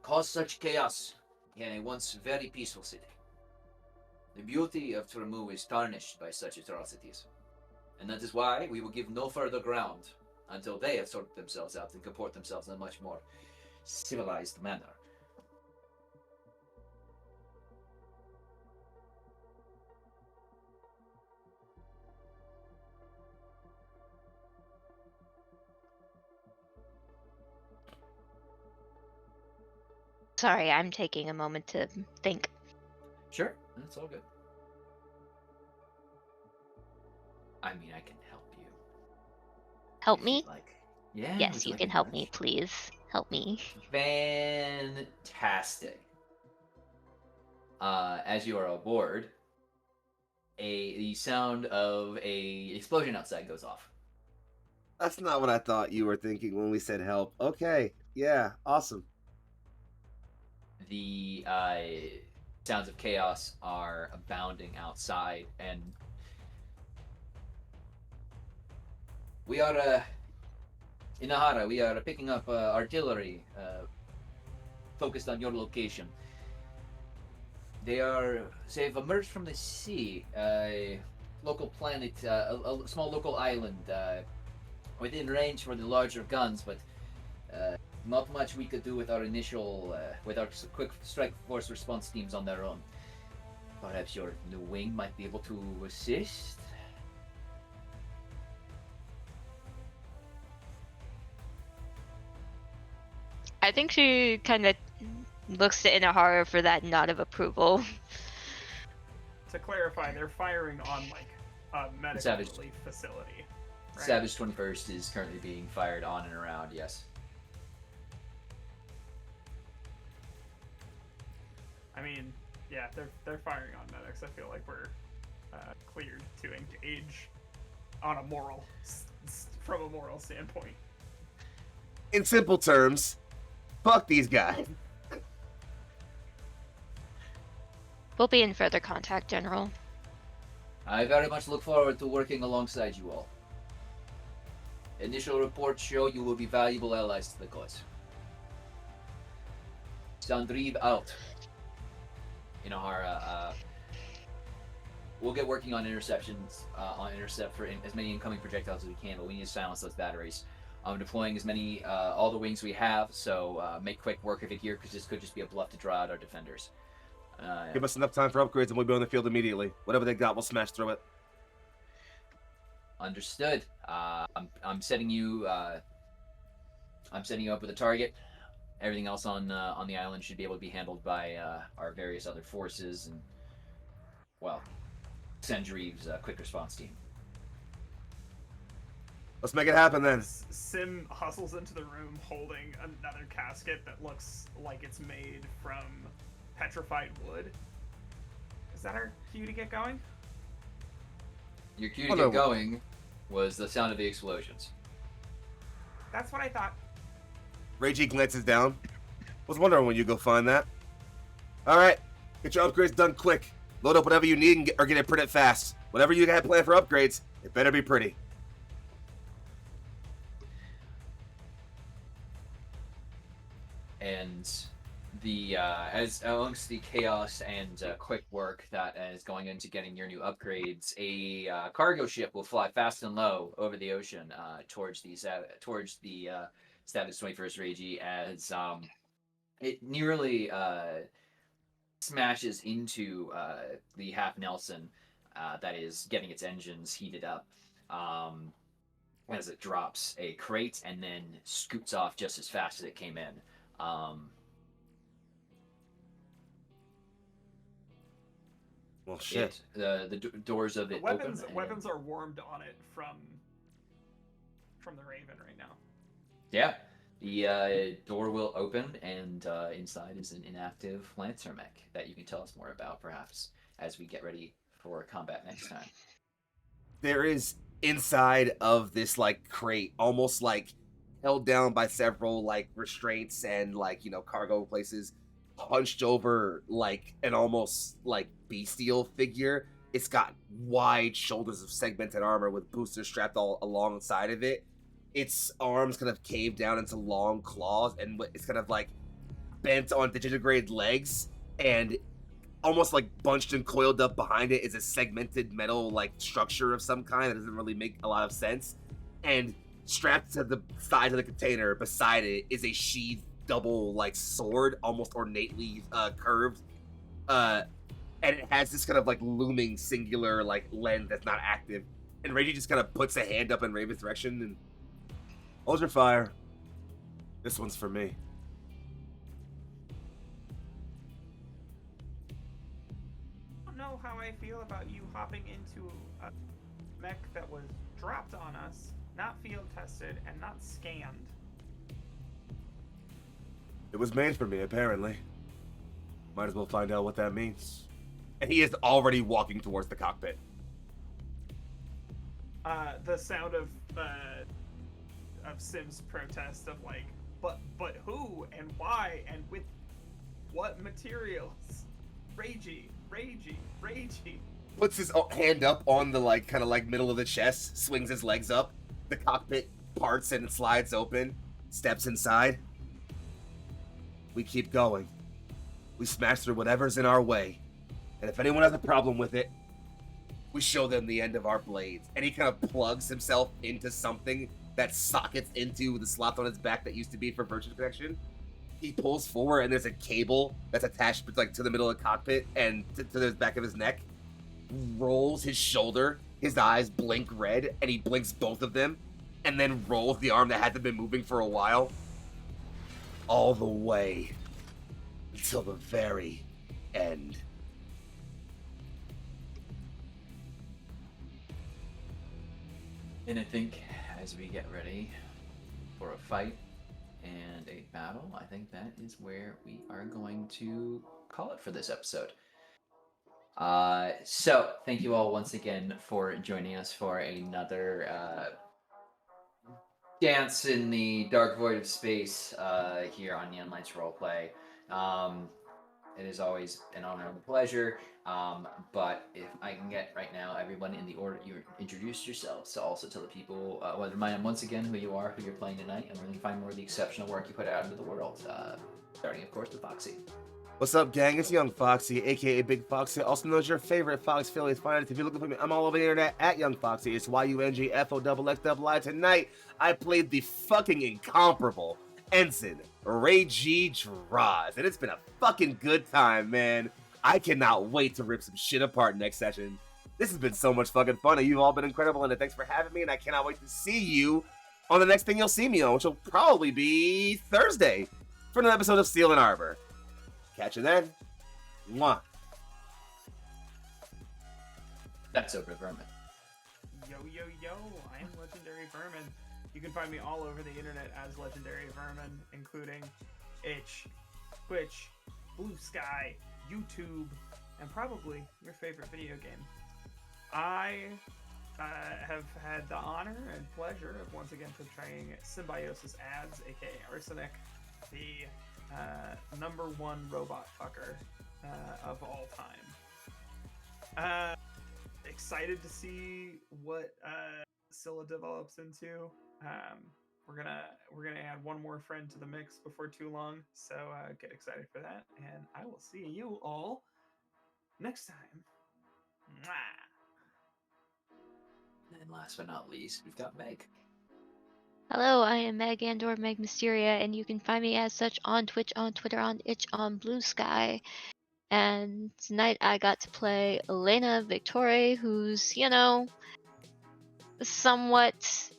cause such chaos in a once very peaceful city. The beauty of Tramu is tarnished by such atrocities. And that is why we will give no further ground until they have sorted themselves out and comport themselves in a much more civilized manner. Sorry, I'm taking a moment to think. Sure, that's all good. I mean, I can help you. Help if me? you'd like. Yeah. would Yes, you like can a help me, nudge? please. Help me. Fantastic. As you are aboard, the sound of a explosion outside goes off. That's not what I thought you were thinking when we said help. Okay, yeah, awesome. The sounds of chaos are abounding outside, and we are in Nahara. We are picking up artillery focused on your location. They've emerged from the sea, a local planet, a small local island within range for the larger guns, but not much we could do with our with our quick strike force response teams on their own. Perhaps your new wing might be able to assist? I think she kind of looks to Inahara for that nod of approval. To clarify, they're firing on like a medical Savage. relief facility. Right? Savage 21st is currently being fired on and around, yes. I mean, yeah, they're firing on medics. I feel like we're cleared to engage on a from a moral standpoint. In simple terms, fuck these guys. We'll be in further contact, General. I very much look forward to working alongside you all. Initial reports show you will be valuable allies to the cause. Sandrib out. Inahara, we'll get working on interceptions, intercept for as many incoming projectiles as we can, but we need to silence those batteries. I'm deploying as many, all the wings we have, so make quick work of it here, because this could just be a bluff to draw out our defenders. Give us enough time for upgrades and we'll be on the field immediately. Whatever they got, we'll smash through it. Understood. I'm setting you. I'm setting you up with a target. Everything else on the island should be able to be handled by our various other forces and, well, Sandriv's quick response team. Let's make it happen then. Sim hustles into the room holding another casket that looks like it's made from petrified wood. Is that our cue to get going? Your cue to get going was the sound of the explosions. That's what I thought. Reiji glances down. Was wondering when you go find that. All right, get your upgrades done quick. Load up whatever you need and get it printed fast. Whatever you got planned for upgrades, it better be pretty. And the as amongst the chaos and quick work that is going into getting your new upgrades, a cargo ship will fly fast and low over the ocean towards the Savage 21st Reiji as it nearly smashes into the Half Nelson that is getting its engines heated up as it drops a crate and then scoots off just as fast as it came in. Well, shit. The doors of it Weapons open. weapons are warmed on it from the Raven right now. Yeah. The door will open, and inside is an inactive Lancer mech that you can tell us more about, perhaps, as we get ready for combat next time. There is inside of this like crate, almost like held down by several like restraints and like, you know, cargo places, hunched over like an almost like bestial figure. It's got wide shoulders of segmented armor with boosters strapped all alongside of it. Its arms kind of cave down into long claws, and it's kind of like bent on digigrade legs, and almost like bunched and coiled up behind it is a segmented metal like structure of some kind that doesn't really make a lot of sense. And strapped to the side of the container beside it is a sheathed double like sword, almost ornately curved. And it has this kind of like looming singular like lens that's not active. And Reggie just kind of puts a hand up in Raven's direction and hold your fire. This one's for me. I don't know how I feel about you hopping into a mech that was dropped on us, not field tested, and not scanned. It was made for me, apparently. Might as well find out what that means. And he is already walking towards the cockpit. The sound of Sim's protest of like, but who and why and with what materials? Ragey. Puts his hand up on the like kind of like middle of the chest, swings his legs up. The cockpit parts and slides open, steps inside. We keep going. We smash through whatever's in our way. And if anyone has a problem with it, we show them the end of our blades. And he kind of plugs himself into something that sockets into the slot on his back that used to be for virtual connection. He pulls forward and there's a cable that's attached like to the middle of the cockpit and to the back of his neck. Rolls his shoulder, his eyes blink red, and he blinks both of them, and then rolls the arm that hadn't been moving for a while. All the way until the very end. And I think as we get ready for a fight and a battle, I think that is where we are going to call it for this episode. So thank you all once again for joining us for another dance in the dark void of space here on Neon Lights Roleplay. It is always an honor and a pleasure. But if I can get right now everyone in the order you introduced yourselves, to also tell the people, remind them once again who you are, who you're playing tonight, and really find more of the exceptional work you put out into the world. Starting, of course, with Foxy. What's up, gang? It's Young Foxy, aka Big Foxy, also known as your favorite Fox Phillies finest. If you're looking for me, I'm all over the internet at Young Foxy. It's YUNGFOXXI. Tonight, I played the fucking incomparable Ensign Ray G. Draws, and it's been a fucking good time, man. I cannot wait to rip some shit apart next session. This has been so much fucking fun, and you've all been incredible, and thanks for having me, and I cannot wait to see you on the next thing you'll see me on, which will probably be Thursday for another episode of Steel and Arbor. Catch you then. Mwah. That's over Vermin. Yo, I am Legendary Vermin. You can find me all over the internet as Legendary Vermin, including Itch, Twitch, Blue Sky, YouTube, and probably your favorite video game. I have had the honor and pleasure of once again portraying Symbiosis Ads, aka Arsenic, the #1 robot fucker of all time. Excited to see what Scylla develops into. We're gonna add one more friend to the mix before too long, so get excited for that, and I will see you all next time. Mwah. And last but not least, we've got Meg. Hello, I am Meg Andor Meg Mysteria, and you can find me as such on Twitch, on Twitter, on Itch, on Blue Sky. And tonight I got to play Elena Victoria, who's, somewhat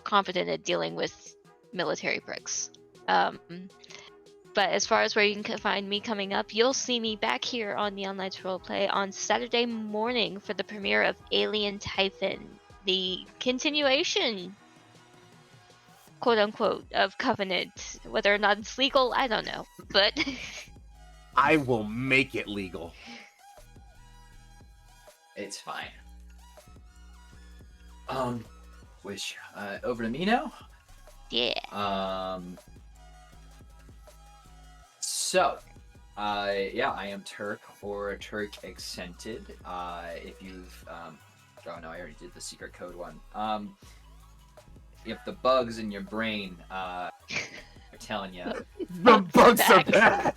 confident at dealing with military pricks. But as far as where you can find me coming up, you'll see me back here on Neon Lights Roleplay on Saturday morning for the premiere of Alien Typhon, the continuation, quote unquote, of Covenant. Whether or not it's legal, I don't know, but I will make it legal. It's fine. Which, over to me now? yeah. So, yeah, I am Turk, or Turk Accented. If you've, oh no, I already did the secret code one. If the bugs in your brain, are telling you, The bugs are bad.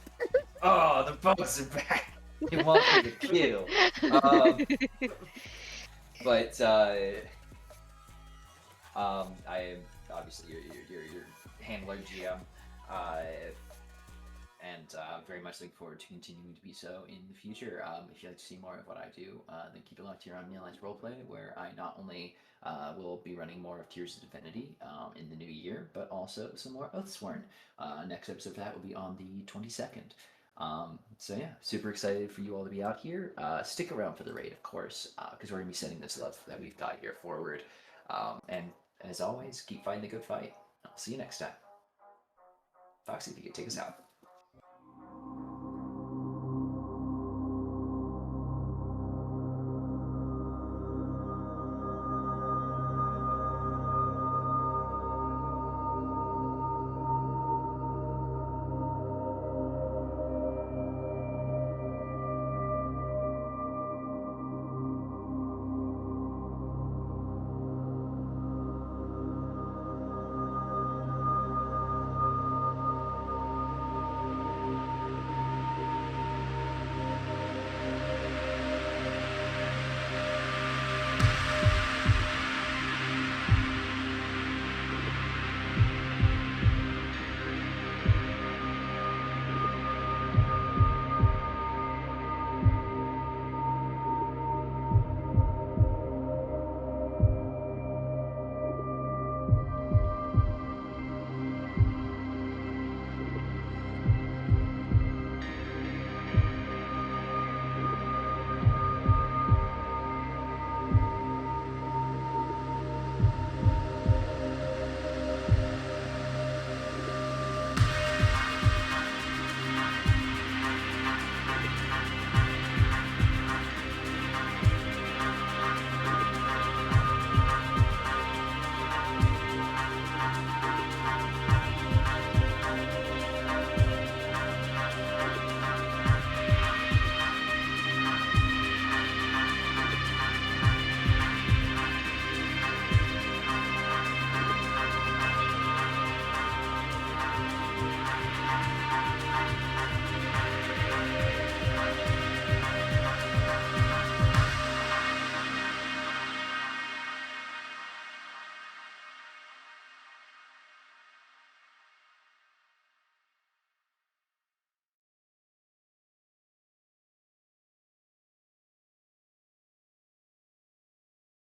Oh, the bugs are back. They want me to kill. But I am obviously your handler GM, and very much looking forward to continuing to be so in the future. If you'd like to see more of what I do, then keep it locked here on Near-derelict Roleplay, where I not only will be running more of Tears of Divinity in the new year, but also some more Oathsworn. Next episode of that will be on the 22nd. So yeah, super excited for you all to be out here. Stick around for the raid, of course, because we're gonna be sending this love that we've got here forward. And as always, keep fighting the good fight. I'll see you next time. Foxy, if you could take us out.